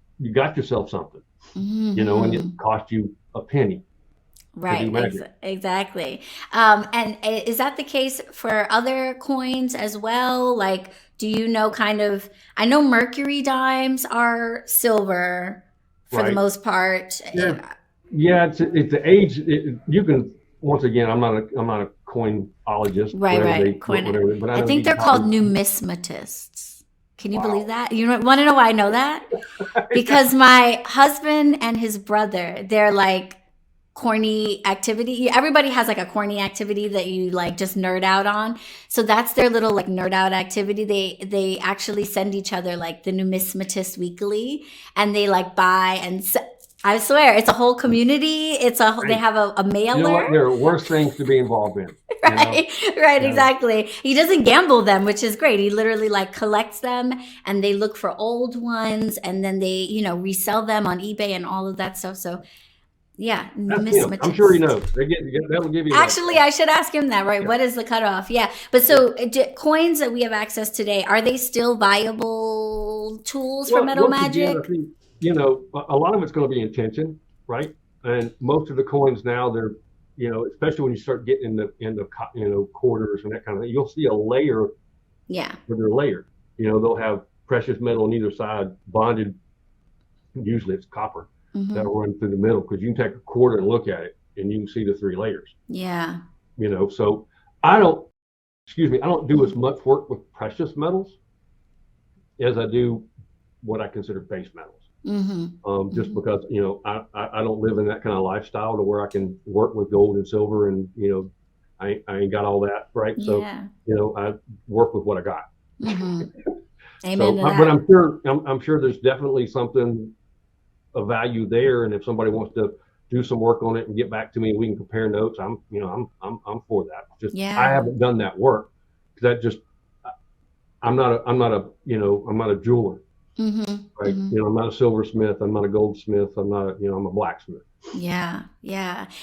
yourself something, and it cost you a penny. Right, exactly. And is that the case for other coins as well? Like, do you know I know mercury dimes are silver for the most part. Yeah, it's the age. You can, once again, I'm not a coinologist. Right. But I think they're called numismatists. Can you believe that? You want to know why I know that? Because my husband and his brother, they're like corny activity. Everybody has like a corny activity that you like just nerd out on. So that's their little like nerd out activity. They actually send each other like the numismatist weekly, and they like buy and I swear it's a whole community. They have a mailer. You know what? There are worse things to be involved in. Right, exactly. He doesn't gamble them, which is great. He literally like collects them, and they look for old ones, and then they resell them on eBay and all of that stuff. So yeah, numismatist. I'm sure he knows. That'll give you. Actually, I should ask him that. Right? Yeah. What is the cutoff? Yeah, but so coins that we have access today, are they still viable tools for metal magic? Again, I think, a lot of it's going to be intention, right? And most of the coins now, they're, especially when you start getting in the quarters and that kind of thing, you'll see a layer. Yeah. Where they're layered. They'll have precious metal on either side, bonded. Usually it's copper. That'll run through the middle, because you can take a quarter and look at it, and you can see the three layers. Yeah. So I don't do as much work with precious metals as I do what I consider base metals. Just because I don't live in that kind of lifestyle to where I can work with gold and silver, and I ain't got all that, right? Yeah. So I work with what I got. Amen. But I'm sure there's definitely something of value there, and if somebody wants to do some work on it and get back to me and we can compare notes, I'm for that. I haven't done that work, because I'm not a jeweler. Right. I'm not a silversmith. I'm not a goldsmith. I'm a blacksmith. Yeah.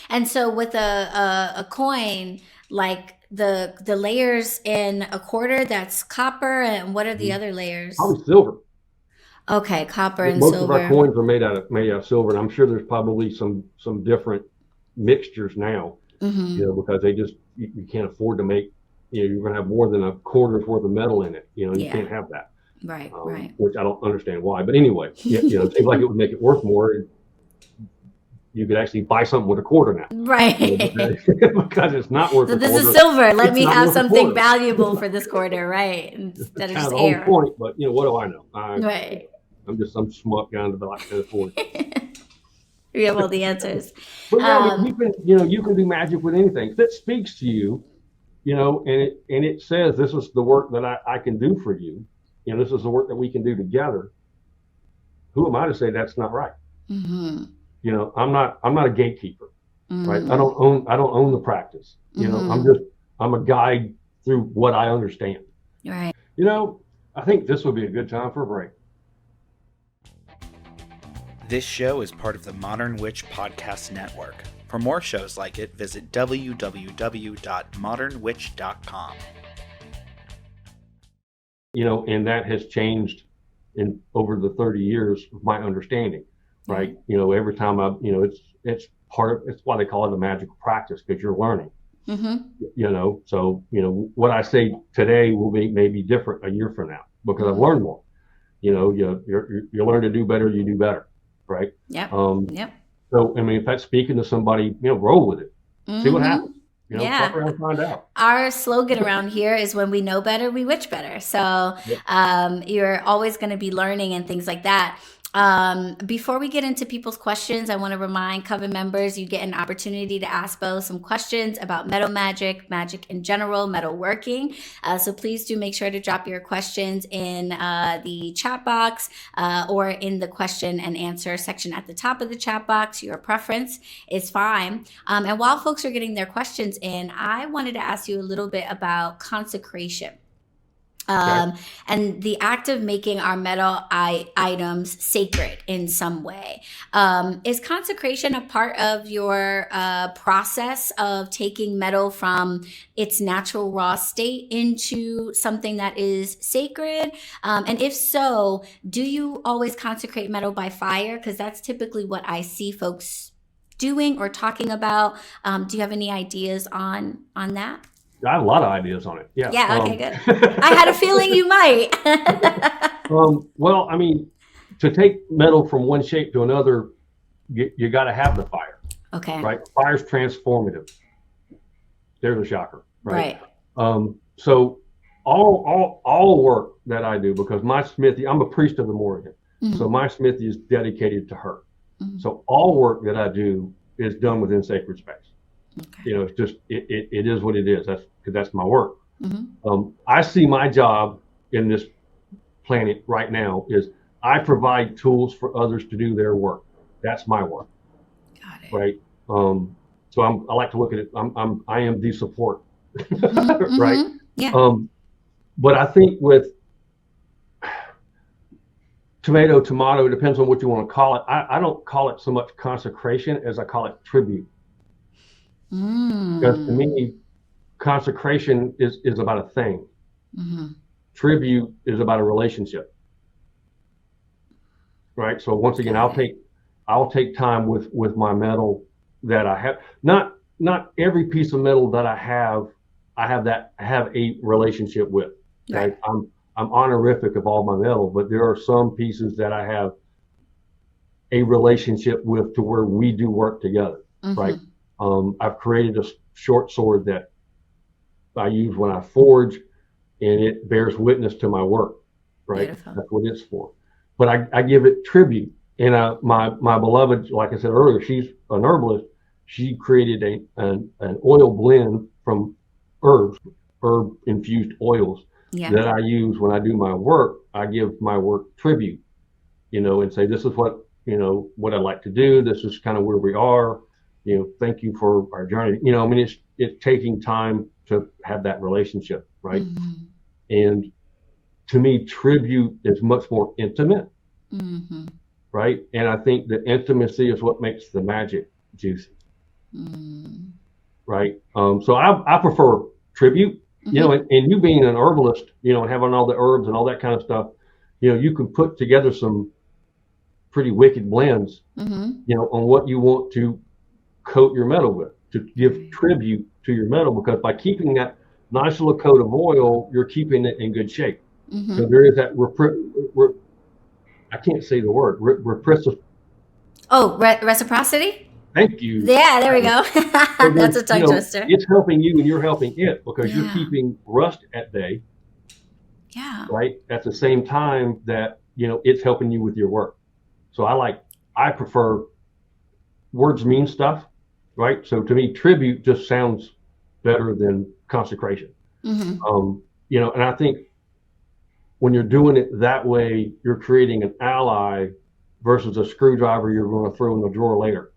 And so with a coin, like the layers in a quarter, that's copper, and what are the other layers? Probably silver. Okay, copper and Most silver. Most of our coins are made out of silver, and I'm sure there's probably some different mixtures now, because you can't afford to make, you're going to have more than a quarter's worth of metal in it. You can't have that. Right. Which I don't understand why, but anyway, it seems like it would make it worth more. You could actually buy something with a quarter now. Right. Because it's not worth. So this is silver. Let me have something valuable for this quarter, right? Instead of just air. The whole point, but what do I know? Right. I'm just some schmuck down to the back of the floor. We have all the answers. But you can do magic with anything. If it speaks to you, and it says this is the work that I can do for you. This is the work that we can do together. Who am I to say that's not right? I'm not a gatekeeper, right? I don't own the practice. I'm a guide through what I understand. Right. I think this would be a good time for a break. This show is part of the Modern Witch Podcast Network. For more shows like it, visit www.modernwitch.com. And that has changed over the 30 years of my understanding, right? Every time it's why they call it a magical practice, because you're learning. So what I say today will be maybe different a year from now because I've learned more. You learn to do better, you do better, right? Yep. So if that's speaking to somebody, roll with it, see what happens. Fuck around and find out. Our slogan around here is when we know better, we witch better. So you're always going to be learning and things like that. Before we get into people's questions, I want to remind Coven members you get an opportunity to ask Bo some questions about metal magic in general, metalworking. So please do make sure to drop your questions in the chat box or in the question and answer section at the top of the chat box. Your preference is fine. And while folks are getting their questions in, I wanted to ask you a little bit about consecration. And the act of making our metal items sacred in some way. Is consecration a part of your process of taking metal from its natural raw state into something that is sacred? And if so, do you always consecrate metal by fire? Because that's typically what I see folks doing or talking about. Do you have any ideas on that? I have a lot of ideas on it. Yeah. Yeah. Okay, good. I had a feeling you might. Well, to take metal from one shape to another, you got to have the fire. Okay. Right. Fire's transformative. There's a shocker. Right. So all work that I do, because my smithy, I'm a priest of the Morrigan, so my smithy is dedicated to her. So all work that I do is done within sacred space. Okay. It's just it is what it is. That's my work. I see my job in this planet right now is I provide tools for others to do their work. That's my work. Got it. Right. So I like to look at it. I am the support. Right. Yeah. But I think with tomato, it depends on what you want to call it. I don't call it so much consecration as I call it tribute. Because to me, consecration is about a thing. Tribute is about a relationship. Right. So once again, I'll take time with my metal that I have. Not every piece of metal that I have a relationship with. Right. I'm honorific of all my metal, but there are some pieces that I have a relationship with to where we do work together. Right. I've created a short sword that I use when I forge, and it bears witness to my work, right? Beautiful. That's what it's for. But I give it tribute. And my beloved, like I said earlier, she's an herbalist. She created an oil blend from herb infused oils that I use when I do my work. I give my work tribute, and say, this is what I'd like to do. This is kind of where we are. Thank you for our journey. It's taking time to have that relationship, right? And to me, tribute is much more intimate, right? And I think the intimacy is what makes the magic juicy, right? So I prefer tribute, and you being an herbalist, and having all the herbs and all that kind of stuff, you can put together some pretty wicked blends, on what you want to coat your metal with, to give tribute to your metal, because by keeping that nice little coat of oil, you're keeping it in good shape. So there is that I can't say the word reciprocity. Thank you. Yeah, there we go. That's a tongue twister. It's helping you and you're helping it, because you're keeping rust at bay. Yeah. Right. At the same time that it's helping you with your work. So I prefer words mean stuff. Right. So to me, tribute just sounds better than consecration. And I think when you're doing it that way, you're creating an ally versus a screwdriver you're going to throw in the drawer later.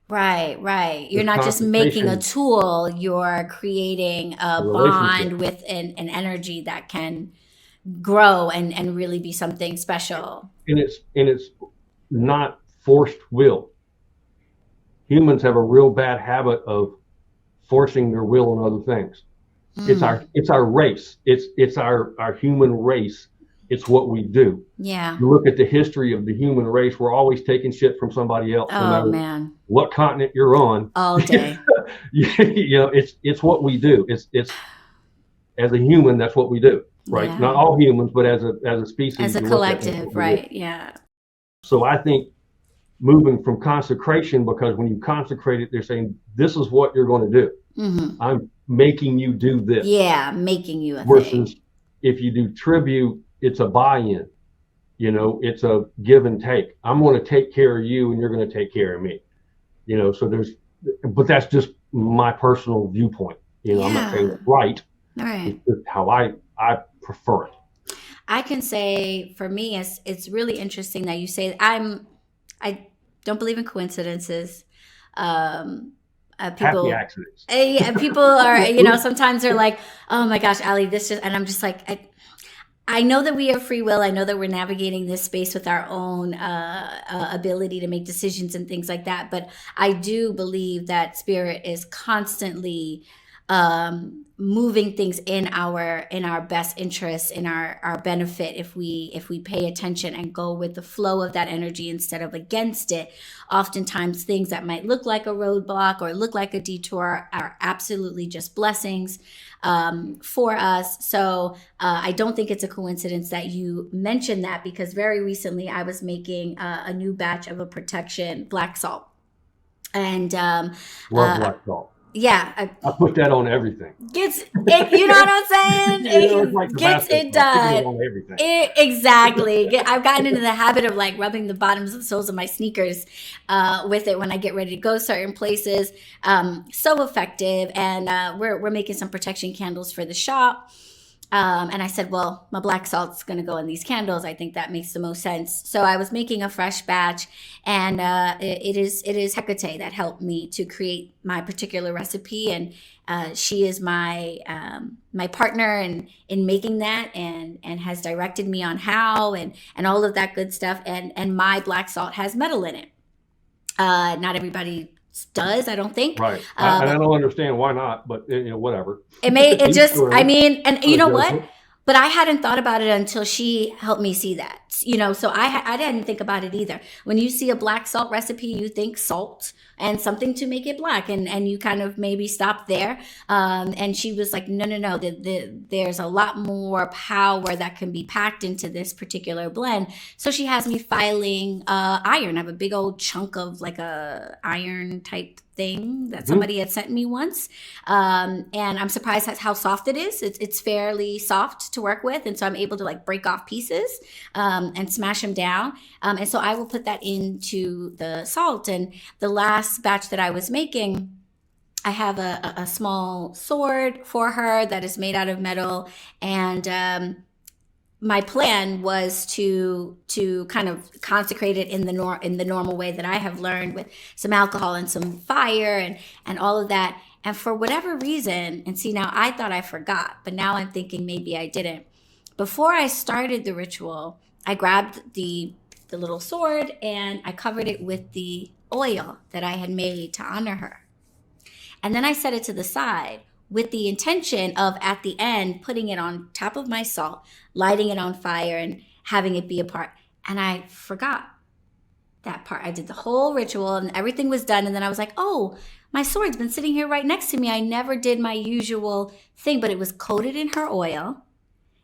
Right. You're not just making a tool, you're creating a bond with an energy that can grow and really be something special. And it's not forced will. humans have a real bad habit of forcing their will on other things. It's our race. It's our human race. It's what we do. Yeah. You look at the history of the human race, we're always taking shit from somebody else. Oh, no matter man. what continent you're on. All day. It's what we do. It's as a human, that's what we do. Right. Yeah. Not all humans, but as a species. As a collective, right. Yeah. So I think moving from consecration, because when you consecrate it, they're saying, this is what you're going to do. Mm-hmm. I'm making you do this. Yeah, making you a versus thing. If you do tribute, it's a buy-in. It's a give and take. I'm going to take care of you and you're going to take care of me. So but that's just my personal viewpoint. I'm not saying it's right. All right. It's just how I prefer it. I can say for me, it's really interesting that you say I don't believe in coincidences. People, happy accidents. People are, sometimes they're like, oh my gosh, Ali, and I'm just like, I know that we have free will. I know that we're navigating this space with our own ability to make decisions and things like that. But I do believe that spirit is constantly moving things in our best interest, in our benefit, if we pay attention and go with the flow of that energy instead of against it. Oftentimes things that might look like a roadblock or look like a detour are absolutely just blessings for us. So I don't think it's a coincidence that you mentioned that, because very recently I was making a new batch of a protection black salt. And love black salt. Yeah, I put that on everything. Gets it, you know what I'm saying? It gets it done. Exactly. I've gotten into the habit of like rubbing the bottoms of the soles of my sneakers with it when I get ready to go certain places. So effective. And we're making some protection candles for the shop. And I said, well, my black salt's going to go in these candles. I think that makes the most sense. So I was making a fresh batch, and it is Hecate that helped me to create my particular recipe. And she is my partner in making that, and has directed me on how and all of that good stuff. And my black salt has metal in it. Not everybody does, I don't think. Right. I don't understand why not, but whatever. You know what? But I hadn't thought about it until she helped me see that. So I didn't think about it either. When you see a black salt recipe, you think salt and something to make it black, and you kind of maybe stop there. And she was like, no, there's a lot more power that can be packed into this particular blend. So she has me filing iron. I have a big old chunk of like a iron type thing that somebody had sent me once. And I'm surprised at how soft it is. It's fairly soft to work with. And so I'm able to like break off pieces and smash them down. And so I will put that into the salt. And the last batch that I was making, I have a small sword for her that is made out of metal. And my plan was to kind of consecrate it in the normal way that I have learned, with some alcohol and some fire and all of that. And for whatever reason, and see, now I thought I forgot, but now I'm thinking maybe I didn't. Before I started the ritual, I grabbed the little sword and I covered it with the oil that I had made to honor her. And then I set it to the side with the intention of, at the end, putting it on top of my salt, lighting it on fire, and having it be a part. And I forgot that part. I did the whole ritual and everything was done. And then I was like, oh, my sword's been sitting here right next to me. I never did my usual thing, but it was coated in her oil.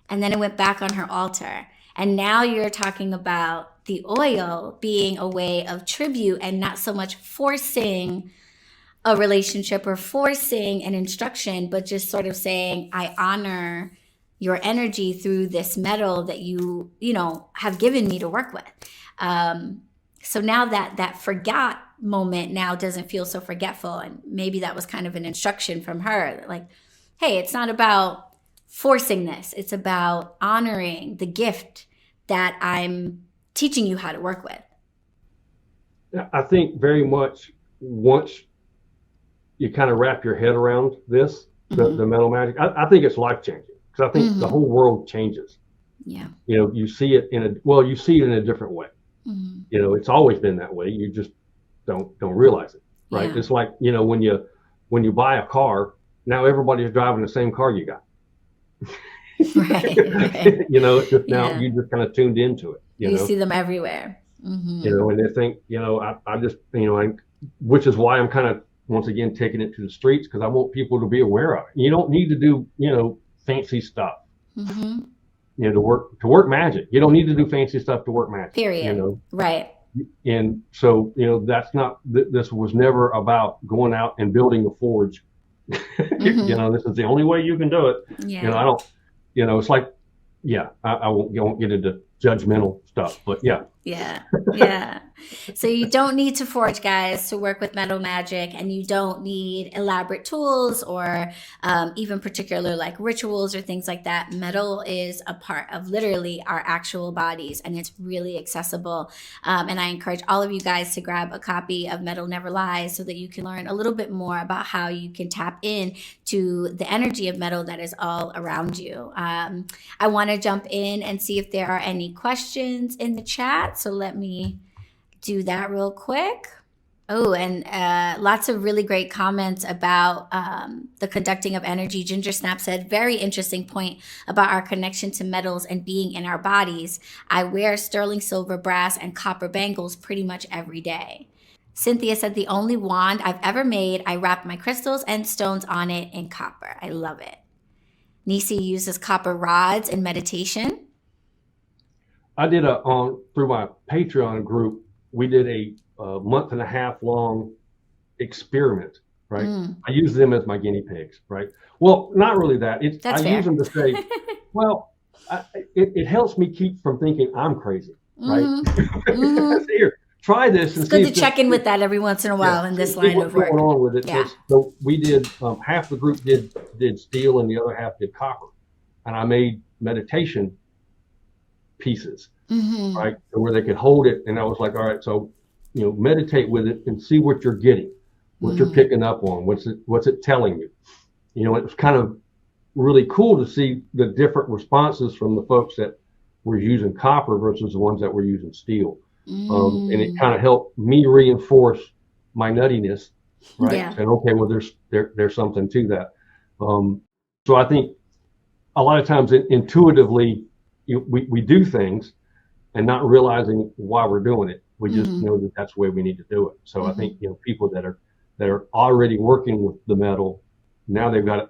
And then it went back on her altar. And now you're talking about the oil being a way of tribute and not so much forcing a relationship or forcing an instruction, but just sort of saying, I honor your energy through this metal that you have given me to work with. So now that forgot moment now doesn't feel so forgetful. And maybe that was kind of an instruction from her, like, hey, it's not about forcing this. It's about honoring the gift that I'm teaching you how to work with. I think very much once you kind of wrap your head around this, the metal magic, I think it's life-changing, because I think the whole world changes. Yeah. You see it in a different way. It's always been that way. You just don't realize it. right? It's like, when you buy a car, now everybody's driving the same car you got. Right. It's just now you just kind of tuned into it. You see them everywhere. Mm-hmm. And they think, I just, which is why I'm kind of, once again, taking it to the streets, because I want people to be aware of it. You don't need to do, fancy stuff, to work magic. You don't need to do fancy stuff to work magic. Period. Right. And so, that's not, this was never about going out and building a forge. This is the only way you can do it. I don't, it's like, I won't get into judgmental stuff, but yeah. So you don't need to forge, guys, to work with metal magic, and you don't need elaborate tools or even particular like rituals or things like that. Metal is a part of literally our actual bodies, and it's really accessible. And I encourage all of you guys to grab a copy of Metal Never Lies so that you can learn a little bit more about how you can tap in to the energy of metal that is all around you. I want to jump in and see if there are any questions in the chat. So let me do that real quick. Oh, and lots of really great comments about the conducting of energy. Ginger Snap said, very interesting point about our connection to metals and being in our bodies. I wear sterling silver, brass, and copper bangles pretty much every day. Cynthia said, the only wand I've ever made, I wrapped my crystals and stones on it in copper. I love it. Nisi uses copper rods in meditation. I did through my Patreon group, we did a month and a half long experiment, right? I use them as my guinea pigs, right? Well, not really that. I use them to say, well, it helps me keep from thinking I'm crazy, right? Here, try this. It's good to check in with that every once in a while in this line of work. What's going on with it? Yeah. So we did, half the group did steel and the other half did copper. And I made meditation pieces, right? Where they could hold it. And I was like, all right, so, meditate with it and see what you're getting, what you're picking up on, what's it telling you? It was kind of really cool to see the different responses from the folks that were using copper versus the ones that were using steel. And it kind of helped me reinforce my nuttiness, right? Yeah. And okay, well, there's something to that. So I think a lot of times intuitively, we do things and not realizing why we're doing it. We just know that that's the way we need to do it. So I think, people that are already working with the metal, now they've got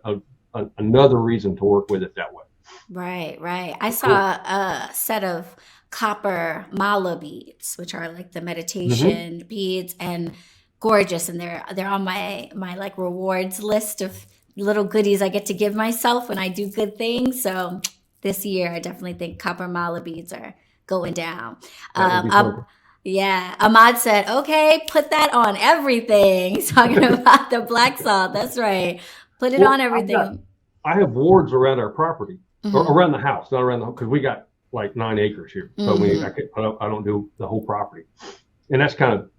another reason to work with it that way. Right. I saw a set of copper mala beads, which are like the meditation beads, and gorgeous. And they're on my like rewards list of little goodies I get to give myself when I do good things. So this year, I definitely think copper mala beads are going down. Ahmad said, okay, put that on everything. He's talking about the black salt. That's right. Put it on everything. I have wards around our property, or around the house, not around the home, because we got like 9 acres here. So I don't do the whole property. And that's kind of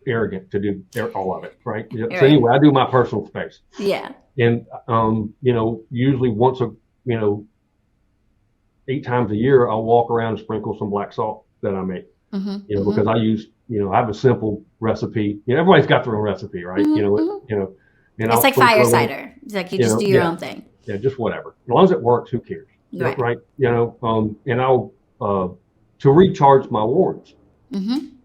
arrogant to do all of it, right? So anyway, I do my personal space. Yeah. And, usually once 8 times a year, I'll walk around and sprinkle some black salt that I make, because I use, I have a simple recipe. Everybody's got their own recipe, right? And it's like fire cider. It's like you just do your own thing. Yeah, just whatever. As long as it works, who cares? Right. And I'll, to recharge my wards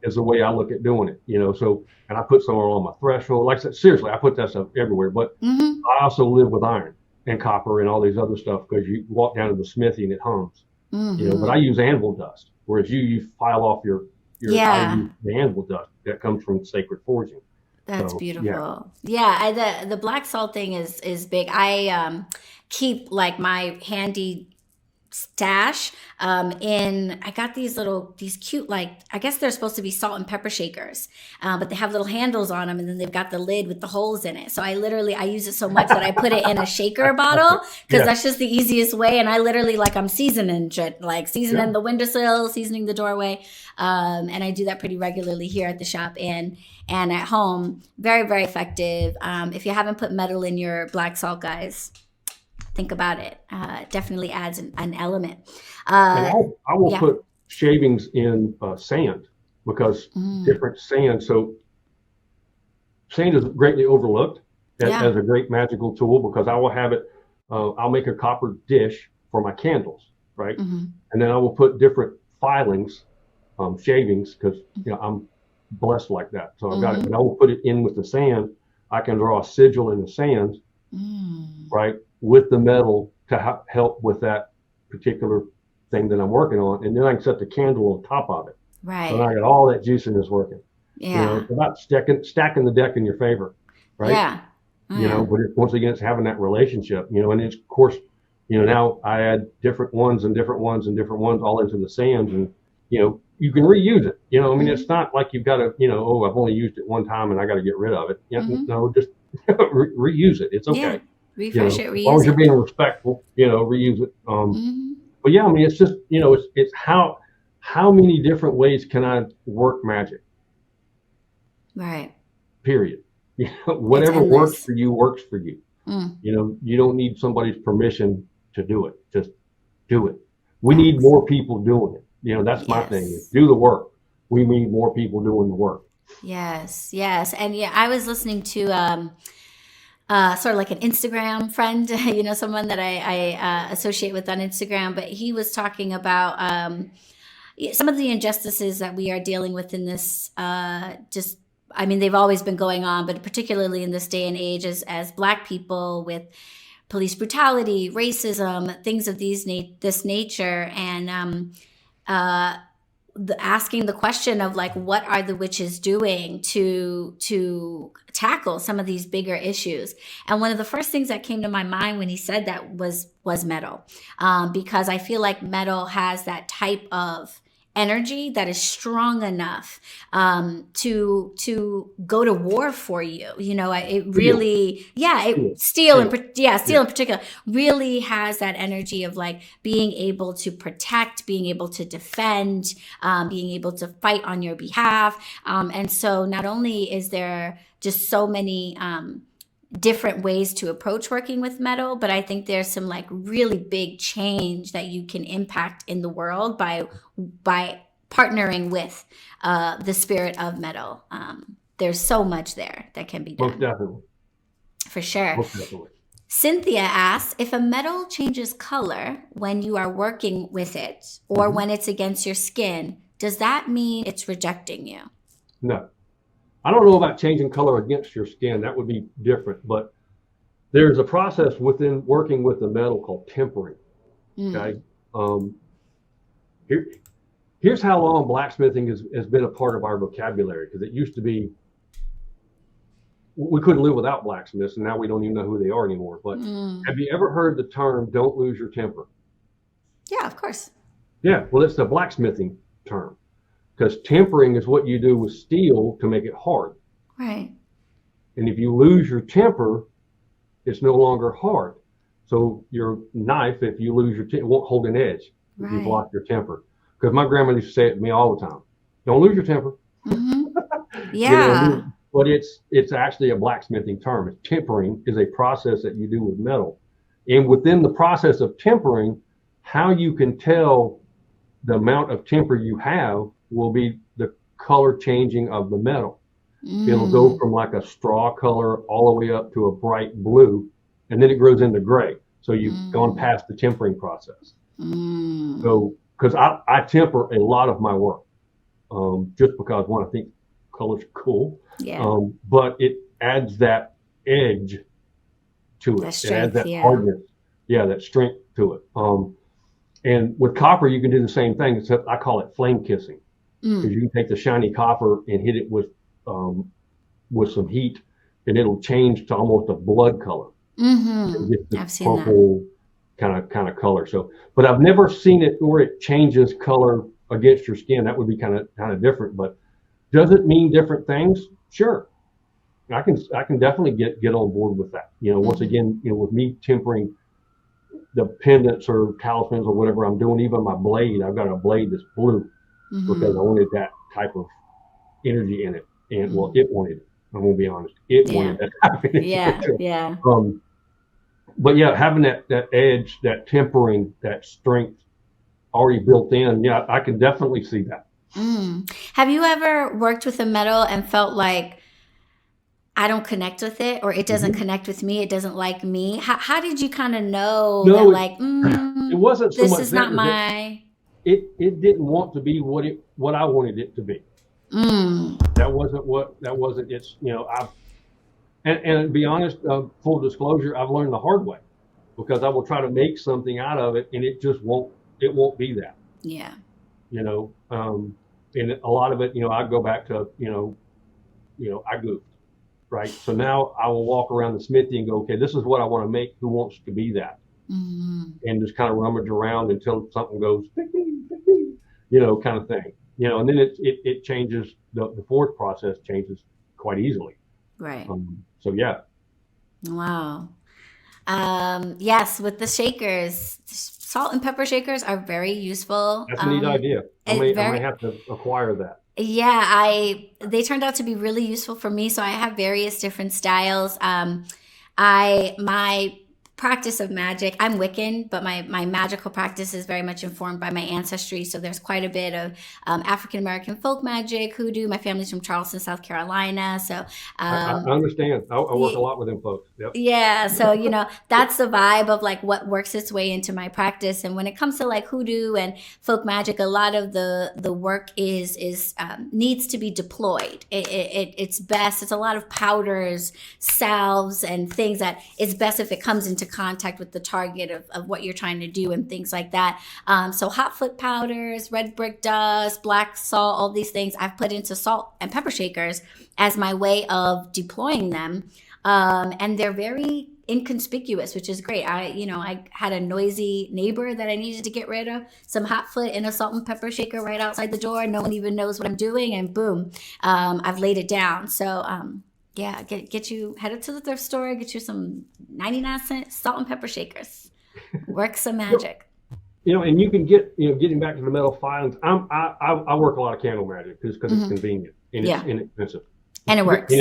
is the way I look at doing it, so, and I put some on my threshold. Like I said, seriously, I put that stuff everywhere, but I also live with iron and copper and all these other stuff, because you walk down to the smithy and it hums, but I use anvil dust, whereas you file off your I use the anvil dust that comes from sacred forging. That's beautiful. Yeah. The black salt thing is big. I keep like my handy stash I got these cute, like, I guess they're supposed to be salt and pepper shakers, but they have little handles on them, and then they've got the lid with the holes in it. So I use it so much that I put it in a shaker bottle, because that's just the easiest way. And I literally, like, I'm seasoning shit, like seasoning the windowsill, seasoning the doorway, and I do that pretty regularly here at the shop and at home. Very, very effective. If you haven't put metal in your black salt, guys, think about it. Definitely adds an element. I will put shavings in sand, because different sand. So sand is greatly overlooked as a great magical tool, because I will have it, I'll make a copper dish for my candles, right? Mm-hmm. And then I will put different filings, shavings, because I'm blessed like that. So I've got it, and I will put it in with the sand. I can draw a sigil in the sand, right, with the metal to help with that particular thing that I'm working on, and then I can set the candle on top of it. Right. So I got all that juiciness working. Yeah. It's about stacking the deck in your favor, right? Yeah. But once again, it's having that relationship, and it's, of course, now I add different ones and different ones and different ones all into the sands, and, you can reuse it. It's not like you've got to, I've only used it one time and I got to get rid of it. No, just reuse it. It's okay. Yeah. Refresh it, reuse as long as you're it. being respectful, reuse it. But yeah, it's just, it's how many different ways can I work magic? Right. Period. Whatever works for you works for you. You don't need somebody's permission to do it. Just do it. We need more people doing it. That's my thing. Is do the work. We need more people doing the work. Yes. And I was listening to sort of like an Instagram friend, someone that I associate with on Instagram, but he was talking about some of the injustices that we are dealing with in this they've always been going on, but particularly in this day and age as Black people, with police brutality, racism, things of this nature, and asking the question of, like, what are the witches doing to tackle some of these bigger issues? And one of the first things that came to my mind when he said that was metal, because I feel like metal has that type of energy that is strong enough to go to war for you. It really, steel in particular really has that energy of, like, being able to protect, being able to defend, being able to fight on your behalf. And so not only is there just so many different ways to approach working with metal, but I think there's some, like, really big change that you can impact in the world by partnering with the spirit of metal. There's so much there that can be done. Most definitely. For sure. Most definitely. Cynthia asks, if a metal changes color when you are working with it or when it's against your skin, does that mean it's rejecting you? No. I don't know about changing color against your skin. That would be different. But there's a process within working with the metal called tempering. Okay. Here's how long blacksmithing has been a part of our vocabulary, because it used to be we couldn't live without blacksmiths, and now we don't even know who they are anymore. But have you ever heard the term "don't lose your temper"? Yeah, of course. Yeah. Well, it's a blacksmithing term. Because tempering is what you do with steel to make it hard. Right. And if you lose your temper, it's no longer hard. So your knife, if you lose your temper, it won't hold an edge if you've lost your temper. Because my grandma used to say it to me all the time. Don't lose your temper. Yeah. But it's actually a blacksmithing term. Tempering is a process that you do with metal. And within the process of tempering, how you can tell the amount of temper you have will be the color changing of the metal. It'll go from like a straw color all the way up to a bright blue, and then it grows into gray. So you've gone past the tempering process. So, because I temper a lot of my work, just because, one, I think color's cool, but it adds that edge to it. It adds that hardness, that strength to it. And with copper, you can do the same thing, except I call it flame kissing. Because you can take the shiny copper and hit it with some heat, and it'll change to almost a blood color. I've seen purple kind of color. So, but I've never seen it where it changes color against your skin. That would be kind of different. But does it mean different things? Sure. I can definitely get on board with that. Once again, with me tempering the pendants or talismans or whatever I'm doing, even my blade, I've got a blade that's blue. Because I wanted that type of energy in it. And well, it wanted it. I'm going to be honest. It wanted that type of energy. But yeah, having that edge, that tempering, that strength already built in, I can definitely see that. Have you ever worked with a metal and felt like, I don't connect with it, or it doesn't connect with me. It doesn't like me. How did you kind of know that, like, it wasn't so this much is not my. It didn't want to be what I wanted it to be. That wasn't its, and to be honest, full disclosure, I've learned the hard way, because I will try to make something out of it, and it just won't be that. Yeah. And a lot of it, I go back to, I goofed, right? So now I will walk around the smithy and go, okay, this is what I want to make. Who wants to be that? And just kind of rummage around until something goes, kind of thing, and then it changes. The fourth process changes quite easily. Right. So yeah. Wow. Yes, with the shakers, salt and pepper shakers are very useful. That's a neat idea. I may have to acquire that. Yeah, they turned out to be really useful for me. So I have various different styles. My practice of magic, I'm Wiccan, but my magical practice is very much informed by my ancestry. So there's quite a bit of African-American folk magic, hoodoo. My family's from Charleston, South Carolina. So I understand. I work a lot with them folks. Yep. Yeah. So, that's the vibe of like what works its way into my practice. And when it comes to like hoodoo and folk magic, a lot of the work is needs to be deployed. It's best. It's a lot of powders, salves, and things that it's best if it comes into contact with the target of what you're trying to do and things like that. So hot foot powders, red brick dust, black salt, all these things I've put into salt and pepper shakers as my way of deploying them. And they're very inconspicuous, which is great. I had a noisy neighbor that I needed to get rid of. Some hot foot in a salt and pepper shaker right outside the door. No one even knows what I'm doing, and boom, I've laid it down. So yeah, get you headed to the thrift store, get you some 99-cent salt and pepper shakers. Work some magic. And you can get, getting back to the metal filings. I work a lot of candle magic because it's convenient and it's inexpensive. And it works.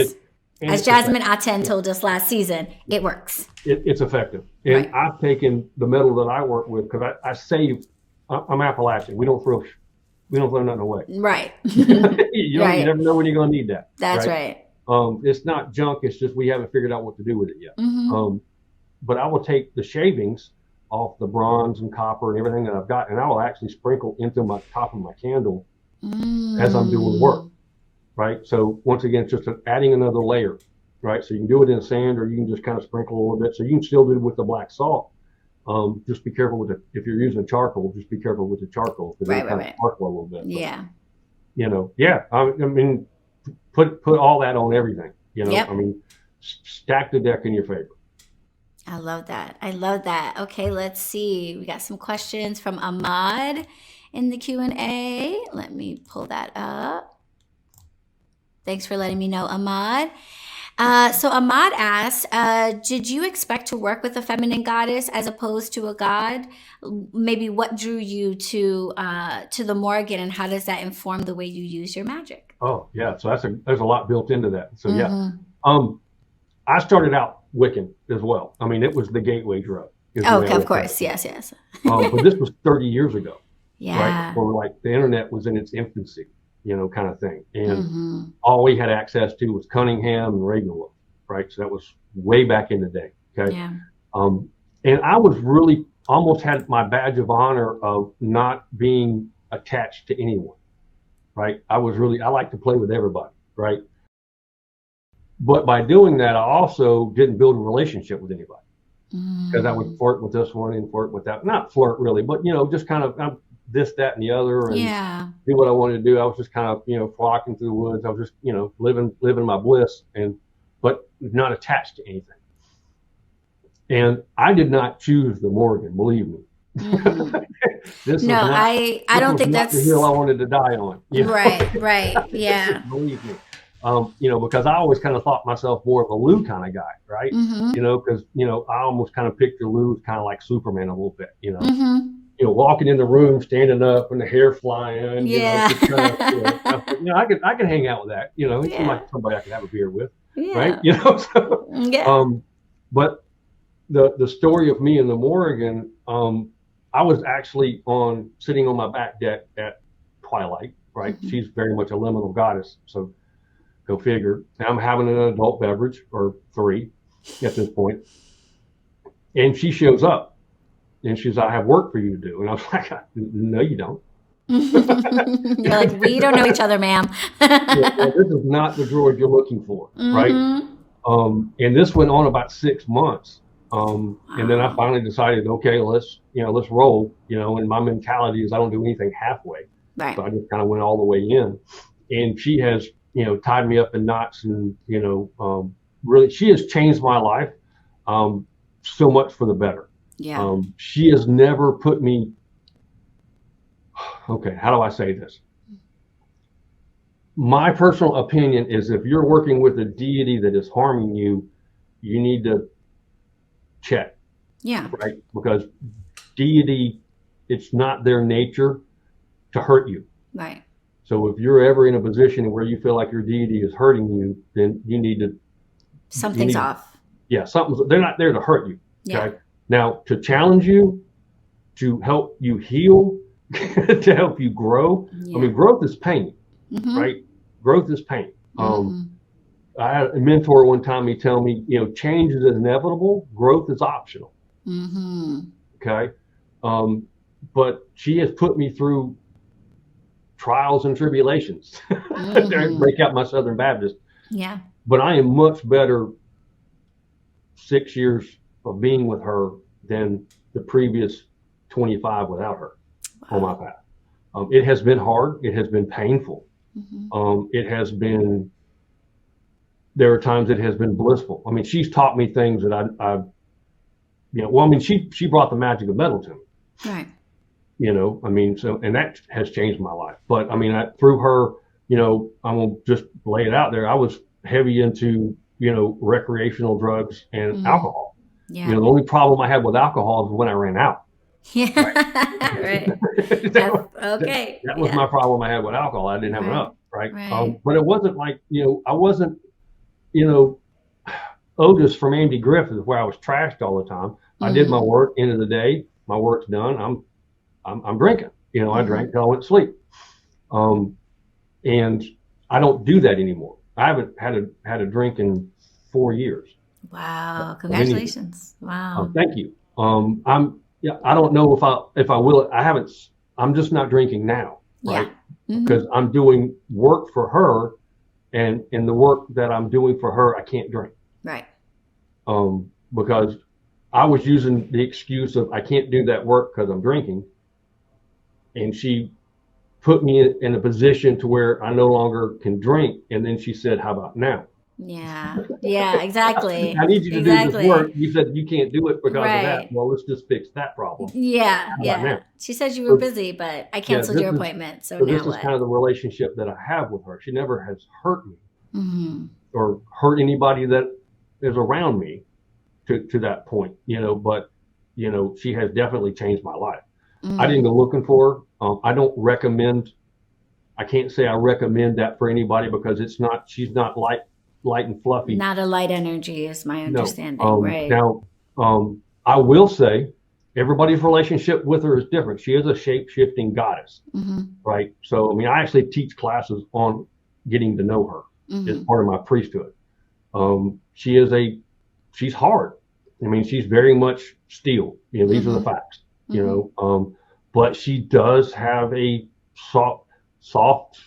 As Jasmine Aten told us last season, it works. It's effective. And I've taken the metal that I work with, because I save. I'm Appalachian. We don't throw nothing away. Right. You never know when you're going to need that. That's right. It's not junk. It's just we haven't figured out what to do with it yet. But I will take the shavings off the bronze and copper and everything that I've got, and I will actually sprinkle into my top of my candle as I'm doing work. Right. So once again, it's just adding another layer. Right. So you can do it in sand, or you can just kind of sprinkle a little bit. So you can still do it with the black salt. Just be careful with it. If you're using charcoal, just be careful with the charcoal, because it'll kind of sparkle a little bit. Yeah. But, I mean, put all that on everything. Yep. I mean, stack the deck in your favor. I love that. Okay, let's see. We got some questions from Ahmad in the Q&A. Let me pull that up. Thanks for letting me know, Ahmad. So Ahmad asked, did you expect to work with a feminine goddess as opposed to a god? Maybe what drew you to the Morrigan, and how does that inform the way you use your magic? Oh, yeah. So there's a lot built into that. So yeah. I started out Wiccan as well. I mean, it was the gateway drug. Okay, of course. Yes. But this was 30 years ago. Yeah. Right? Before, like, the internet was in its infancy, kind of thing. And all we had access to was Cunningham and Ravenloft, right? So that was way back in the day. Okay. Yeah. And I was really almost had my badge of honor of not being attached to anyone, right? I like to play with everybody, right? But by doing that, I also didn't build a relationship with anybody, because I would flirt with this one and flirt with that. Not flirt really, but, just kind of this, that, and the other, and do what I wanted to do. I was just kind of, flocking through the woods. I was just, living my bliss, but not attached to anything. And I did not choose the Morrigan, believe me. I don't think that's the hill I wanted to die on. Right. Yeah. Believe me. Because I always kind of thought myself more of a Lou kind of guy, right? Because, I almost kind of picture Lou as kind of like Superman a little bit, walking in the room, standing up, and the hair flying. Just kind of, I could hang out with that. He seemed like somebody I could have a beer with, right? But the story of me and the Morrigan, I was actually sitting on my back deck at twilight, right? She's very much a liminal goddess, so. Go figure. Now I'm having an adult beverage or 3 at this point. And she shows up and she says, I have work for you to do. And I was like, no, you don't. You're like, we don't know each other, ma'am. Well, this is not the droid you're looking for, right? And this went on about 6 months. And then I finally decided, okay, let's roll, and my mentality is I don't do anything halfway. Right. So I just kind of went all the way in. And she has, tied me up in knots and, really, she has changed my life so much for the better. Yeah. She has never put me, okay, how do I say this? My personal opinion is if you're working with a deity that is harming you, you need to check. Yeah. Right? Because deity, it's not their nature to hurt you. Right. So if you're ever in a position where you feel like your deity is hurting you, then you need to. Something's off. Yeah, they're not there to hurt you. Okay. Yeah. Now, to challenge you, to help you heal, to help you grow. Yeah. I mean, growth is pain, right? Growth is pain. I had a mentor one time, he told me, change is inevitable, growth is optional. Okay. But she has put me through trials and tribulations. Break out my Southern Baptist. Yeah. But I am much better 6 years of being with her than the previous 25 without her on my path. It has been hard. It has been painful. It has been, there are times it has been blissful. I mean, she's taught me things that she brought the magic of metal to me. Right. And that has changed my life. But I mean, through her, I'm going to just lay it out there. I was heavy into, recreational drugs and alcohol. Yeah. The only problem I had with alcohol is when I ran out. Yeah. Right. That was my problem I had with alcohol. I didn't have enough. Right. But it wasn't like, I wasn't, Otis from Andy Griffith where I was trashed all the time. I did my work, end of the day, my work's done. I'm drinking, I drank till I went to sleep. And I don't do that anymore. I haven't had a drink in 4 years. Wow. Congratulations. Wow. Thank you. I don't know if I will. I'm just not drinking now. Right. Because I'm doing work for her and in the work that I'm doing for her, I can't drink. Right. Because I was using the excuse of I can't do that work because I'm drinking. And she put me in a position to where I no longer can drink. And then she said, how about now? Yeah. Yeah, exactly. I need you to do this work. You said you can't do it because of that. Well, let's just fix that problem. Yeah. Yeah. She said you were busy, but I canceled your appointment. So now this is kind of the relationship that I have with her. She never has hurt me or hurt anybody that is around me to that point, but, she has definitely changed my life. I didn't go looking for her. I don't recommend, I can't say I recommend that for anybody because she's not light and fluffy. Not a light energy is my understanding. Right. Now, I will say everybody's relationship with her is different. She is a shape-shifting goddess, right? So, I mean, I actually teach classes on getting to know her as part of my priesthood. She's hard. I mean, she's very much steel. These are the facts, but she does have a soft,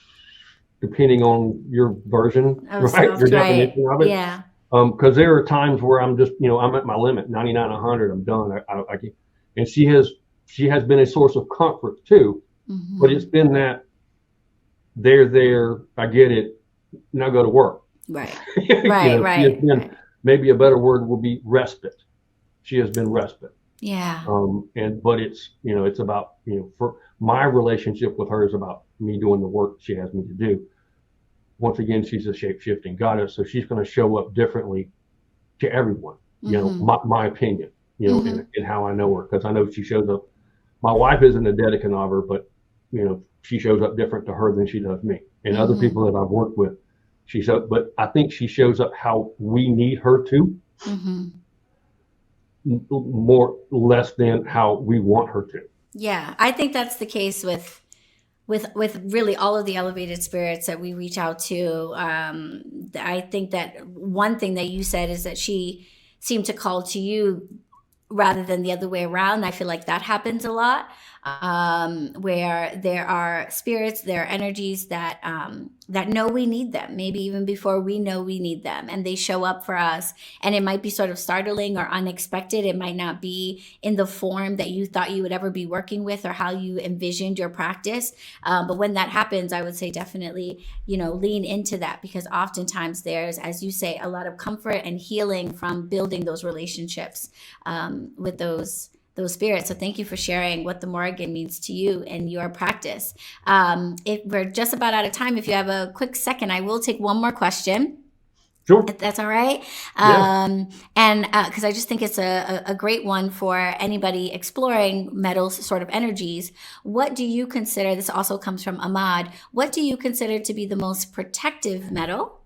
depending on your version, right? Your definition of it. Yeah. Because there are times where I'm just, I'm at my limit, 99, 100, I'm done. I can't. And she has been a source of comfort too, but it's been that there, I get it, now go to work. Right. Right. Maybe a better word would be respite. She has been respite. Yeah. But it's, it's about, for my relationship with her is about me doing the work she has me to do. Once again, she's a shape-shifting goddess, so she's going to show up differently to everyone. My opinion, in how I know her, because I know she shows up. My wife isn't a Dedekin of her, but she shows up different to her than she does me. And other people that I've worked with, but I think she shows up how we need her to, less than how we want her to. Yeah, I think that's the case with with really all of the elevated spirits that we reach out to. I think that one thing that you said is that she seemed to call to you rather than the other way around. I feel like that happens a lot, where there are spirits, there are energies that that know we need them, maybe even before we know we need them, and they show up for us. And it might be sort of startling or unexpected. It might not be in the form that you thought you would ever be working with or how you envisioned your practice. But when that happens, I would say definitely, lean into that, because oftentimes there's, as you say, a lot of comfort and healing from building those relationships with those spirits. So thank you for sharing what the Morrigan means to you and your practice. We're just about out of time. If you have a quick second, I will take one more question. Sure. If that's all right. Yeah. And because I just think it's a great one for anybody exploring metals sort of energies. What do you consider, this also comes from Ahmad, what do you consider to be the most protective metal?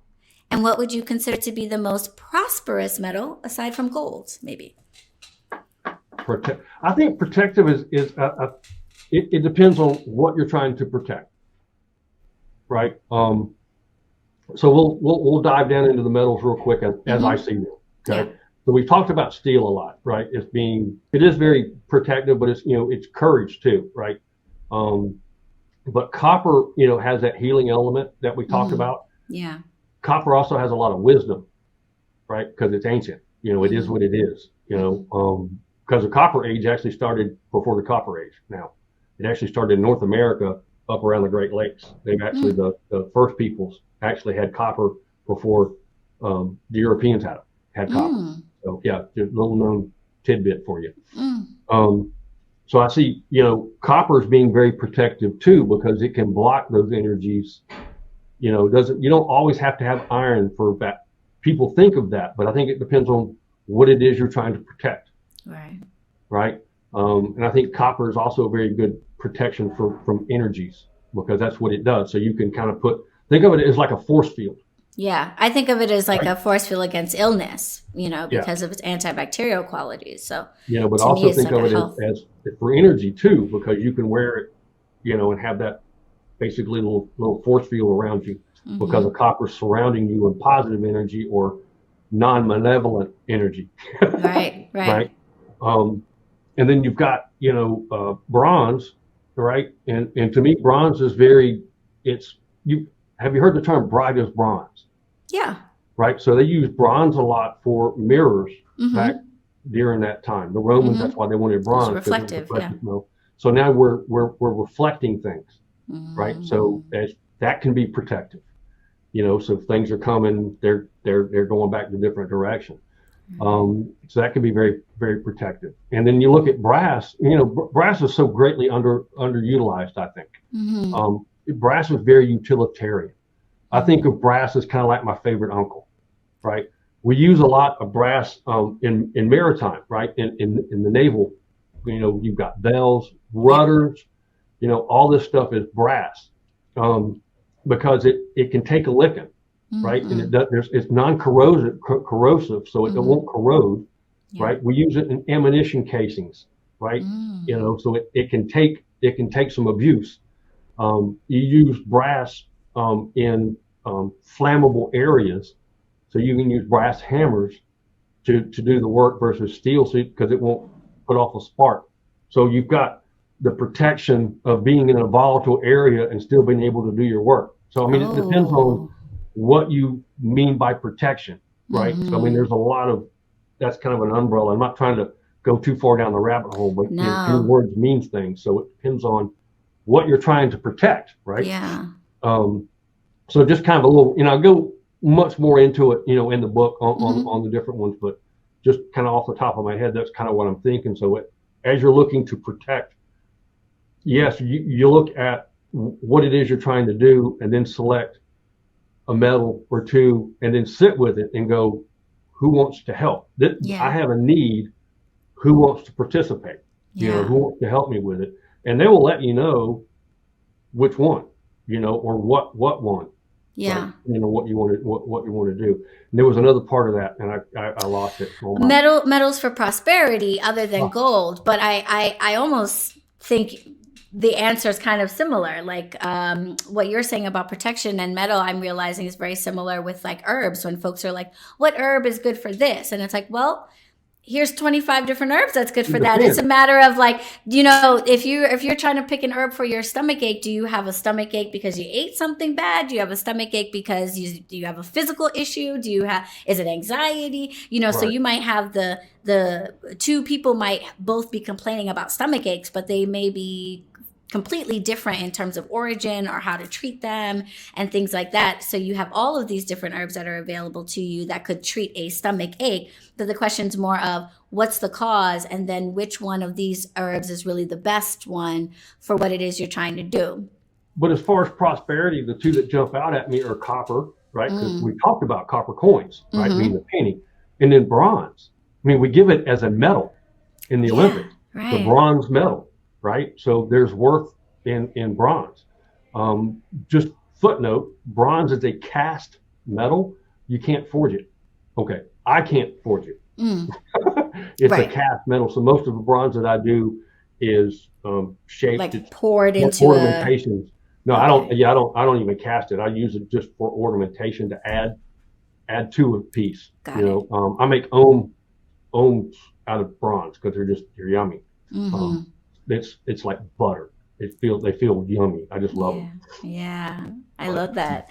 And what would you consider to be the most prosperous metal aside from gold, maybe? I think protective is it depends on what you're trying to protect, right? So we'll dive down into the metals real quick as I see them. Okay. Yeah. So we've talked about steel a lot, right? It is very protective, but it's courage too, right? But copper, has that healing element that we talked about. Yeah. Copper also has a lot of wisdom, right? Because it's ancient. It is what it is. Because the Copper Age actually started before the Copper Age. Now, it actually started in North America up around the Great Lakes. They've actually, the first peoples actually had copper before the Europeans had copper. So yeah, just a little known tidbit for you. So I see, copper is being very protective too, because it can block those energies. You don't always have to have iron for that. People think of that, but I think it depends on what it is you're trying to protect. Right. And I think copper is also a very good protection from energies, because that's what it does. So you can kind of think of it as like a force field. Yeah. I think of it as like a force field against illness, because of its antibacterial qualities. So, but also think of it as for energy too, because you can wear it, and have that basically little force field around you, because of copper surrounding you in positive energy or non-malevolent energy. Right. And then you've got, bronze, right? And to me, bronze is have you heard the term bright as bronze? Yeah. Right. So they used bronze a lot for mirrors back during that time. The Romans, that's why they wanted bronze. It's reflective. Yeah. So now we're reflecting things, right? So that can be protective. So things are coming, they're going back to different direction. So that can be very, very protective. And then you look at brass. Brass is so greatly underutilized, I think. Brass is very utilitarian. I think of brass as kind of like my favorite uncle, right? We use a lot of brass in maritime, right? In the naval, you've got bells, rudders, all this stuff is brass, because it can take a licking. Right, and it's non-corrosive, so it won't corrode. Right, we use it in ammunition casings. Right, so it can take some abuse. You use brass in flammable areas, so you can use brass hammers to do the work versus steel, because it won't put off a spark. So you've got the protection of being in a volatile area and still being able to do your work. So I mean, it depends on what you mean by protection, right? So I mean, there's a lot of, that's kind of an umbrella. I'm not trying to go too far down the rabbit hole, but your words mean things. So it depends on what you're trying to protect, right? Yeah. So just kind of a little, I go much more into it, in the book on the different ones, but just kind of off the top of my head, that's kind of what I'm thinking. So as you're looking to protect, yes, you look at what it is you're trying to do, and then select a metal or two, and then sit with it and go, who wants to help? I have a need. Who wants to participate? Who wants to help me with it? And they will let you know which one, or what one. Yeah. Right? What you want to do. And there was another part of that, and I lost it. Metals for prosperity, other than gold. But I almost think the answer is kind of similar. Like what you're saying about protection and metal, I'm realizing is very similar with like herbs. When folks are like, what herb is good for this? And it's like, well, here's 25 different herbs that's good for that. It's a matter of like, you know, if you're trying to pick an herb for your stomach ache, do you have a stomach ache because you ate something bad? Do you have a stomach ache because do you have a physical issue? Is it anxiety? You know, right. So you might have the two people might both be complaining about stomach aches, but they may be completely different in terms of origin or how to treat them and things like that. So you have all of these different herbs that are available to you that could treat a stomach ache. But the question's more of what's the cause, and then which one of these herbs is really the best one for what it is you're trying to do. But as far as prosperity, the two that jump out at me are copper, right? Because we talked about copper coins, right? Being the penny, and then bronze. I mean, we give it as a medal in the Olympics, the bronze medal. Right, so there's worth in bronze. Just footnote: bronze is a cast metal. You can't forge it. Okay, I can't forge it. It's a cast metal. So most of the bronze that I do is shaped, like poured into ornamentations. No, I don't. Yeah, I don't even cast it. I use it just for ornamentation to add to a piece. Got it. I make ohms out of bronze because they're yummy. It's like butter. They feel yummy. I just love them. Yeah, I love that.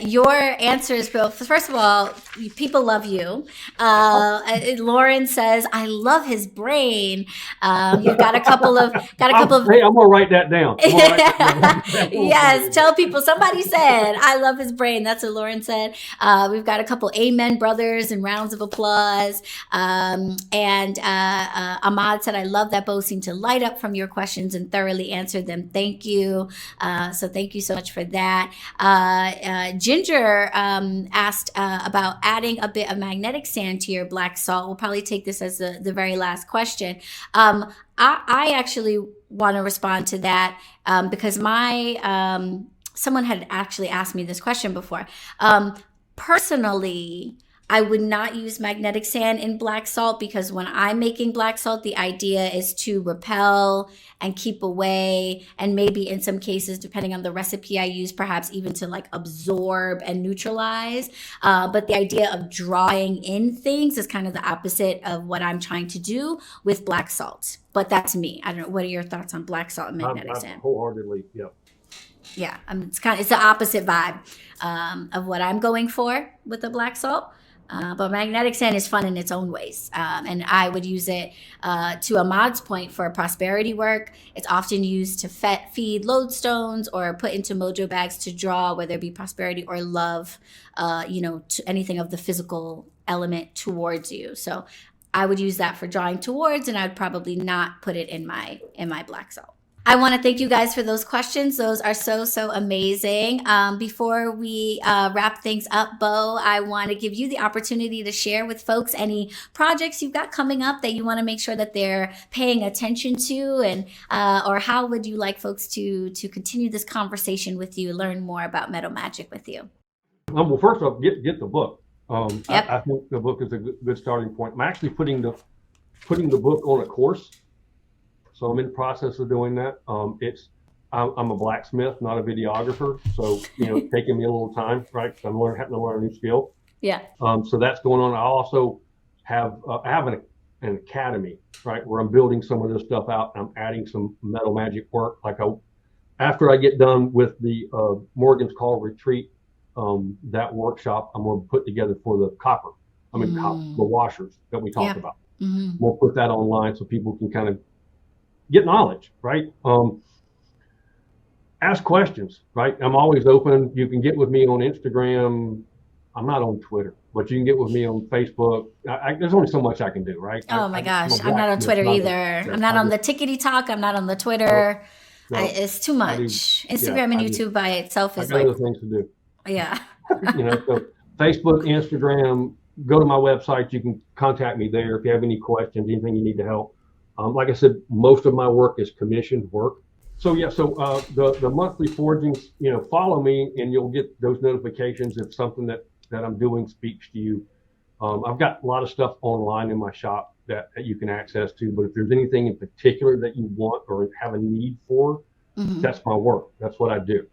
Your answers, Bill. First of all, people love you. Lauren says, "I love his brain." You've got a couple of. Hey, I'm gonna write that down. Yes, tell people. Somebody said, "I love his brain." That's what Lauren said. We've got a couple amen brothers and rounds of applause. And Ahmad said, "I love that both seem to light up from your questions and thoroughly answered them. Thank you." So thank you so much for that. Ginger asked about adding a bit of magnetic sand to your black salt. We'll probably take this as the very last question. I actually want to respond to that because someone had actually asked me this question before. Personally, I would not use magnetic sand in black salt because when I'm making black salt, the idea is to repel and keep away, and maybe in some cases, depending on the recipe I use, perhaps even to like absorb and neutralize. But the idea of drawing in things is kind of the opposite of what I'm trying to do with black salt. But that's me. I don't know. What are your thoughts on black salt and magnetic sand? Wholeheartedly, yeah. Yeah, it's the opposite vibe of what I'm going for with the black salt. But magnetic sand is fun in its own ways. And I would use it, to Ahmad's point, for prosperity work. It's often used to feed lodestones or put into mojo bags to draw, whether it be prosperity or love, to anything of the physical element towards you. So I would use that for drawing towards, and I would probably not put it in my black salt. I want to thank you guys for those questions. Those are so amazing. Before we wrap things up, Bo, I want to give you the opportunity to share with folks any projects you've got coming up that you want to make sure that they're paying attention to, and or how would you like folks to continue this conversation with you, learn more about metal magic with you? Well, first off, get the book. I think the book is a good starting point. I'm actually putting the book on a course. So I'm in the process of doing that. I'm a blacksmith, not a videographer. So, it's taking me a little time, right? I'm having to learn a new skill. Yeah. So that's going on. I also have an academy, right, where I'm building some of this stuff out. I'm adding some metal magic work. After I get done with the Morgan's Call retreat, that workshop I'm going to put together for the copper. The washers that we talked about. Mm-hmm. We'll put that online so people can kind of get knowledge, right? Ask questions, right? I'm always open. You can get with me on Instagram. I'm not on Twitter, but you can get with me on Facebook. There's only so much I can do, right? Oh my gosh, I'm not on Twitter either. I'm not on the Tickety Talk. I'm not on the Twitter. No, it's too much. Instagram and YouTube by itself is like other things to do. Yeah. So Facebook, Instagram. Go to my website. You can contact me there if you have any questions, anything you need to help. Like I said, most of my work is commissioned work. So the monthly forgings, follow me and you'll get those notifications if something that I'm doing speaks to you. I've got a lot of stuff online in my shop. that you can access to. But if there's anything in particular that you want or have a need for, that's my work. That's what I do.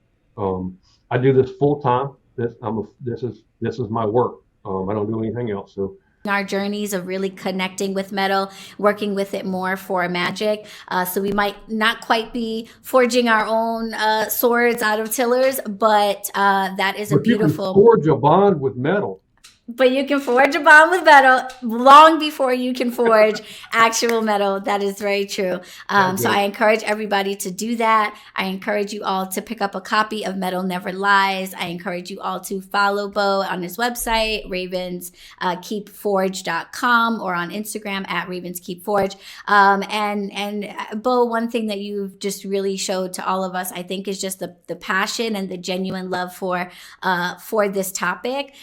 I do this full time. This is my work. I don't do anything else. So our journeys of really connecting with metal, working with it more for magic. So we might not quite be forging our own swords out of tillers, but that is a beautiful. You can forge a bond with metal. But you can forge a bond with metal long before you can forge actual metal. That is very true. So I encourage everybody to do that. I encourage you all to pick up a copy of Metal Never Lies. I encourage you all to follow Bo on his website, ravenskeepforge.com, or on Instagram at ravenskeepforge. And Bo, one thing that you've just really showed to all of us, I think, is just the passion and the genuine love for this topic.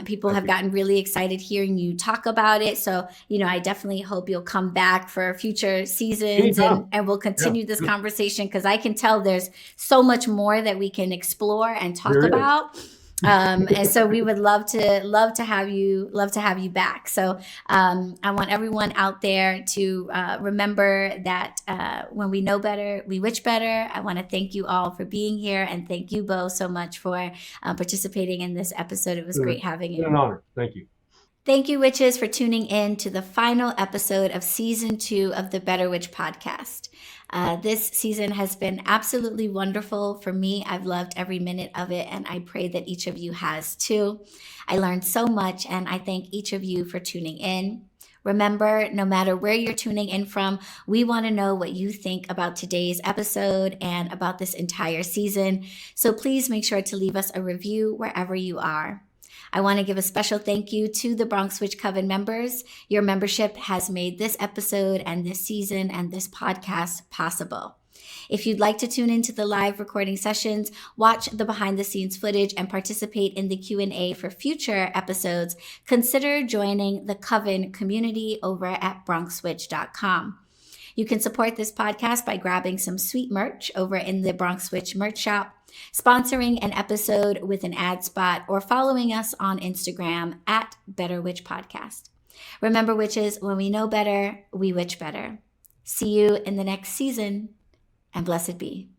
People have gotten really excited hearing you talk about it. So, I definitely hope you'll come back for future seasons and we'll continue this conversation, because I can tell there's so much more that we can explore and talk about. And so we would love to have you back. So I want everyone out there to remember that when we know better, we witch better. I want to thank you all for being here, and thank you, Bo, so much for participating in this episode. It was great having you. It's been an honor. Thank you. Thank you, witches, for tuning in to the final episode of Season 2 of the BetterWitch podcast. This season has been absolutely wonderful for me. I've loved every minute of it, and I pray that each of you has too. I learned so much, and I thank each of you for tuning in. Remember, no matter where you're tuning in from, we want to know what you think about today's episode and about this entire season. So please make sure to leave us a review wherever you are. I want to give a special thank you to the BronxWitch Coven members. Your membership has made this episode and this season and this podcast possible. If you'd like to tune into the live recording sessions, watch the behind the scenes footage, and participate in the Q&A for future episodes, consider joining the Coven community over at BronxWitch.com. You can support this podcast by grabbing some sweet merch over in the BronxWitch merch shop, sponsoring an episode with an ad spot, or following us on Instagram at BetterWitch Podcast. Remember, witches, when we know better, we witch better. See you in the next season, and blessed be.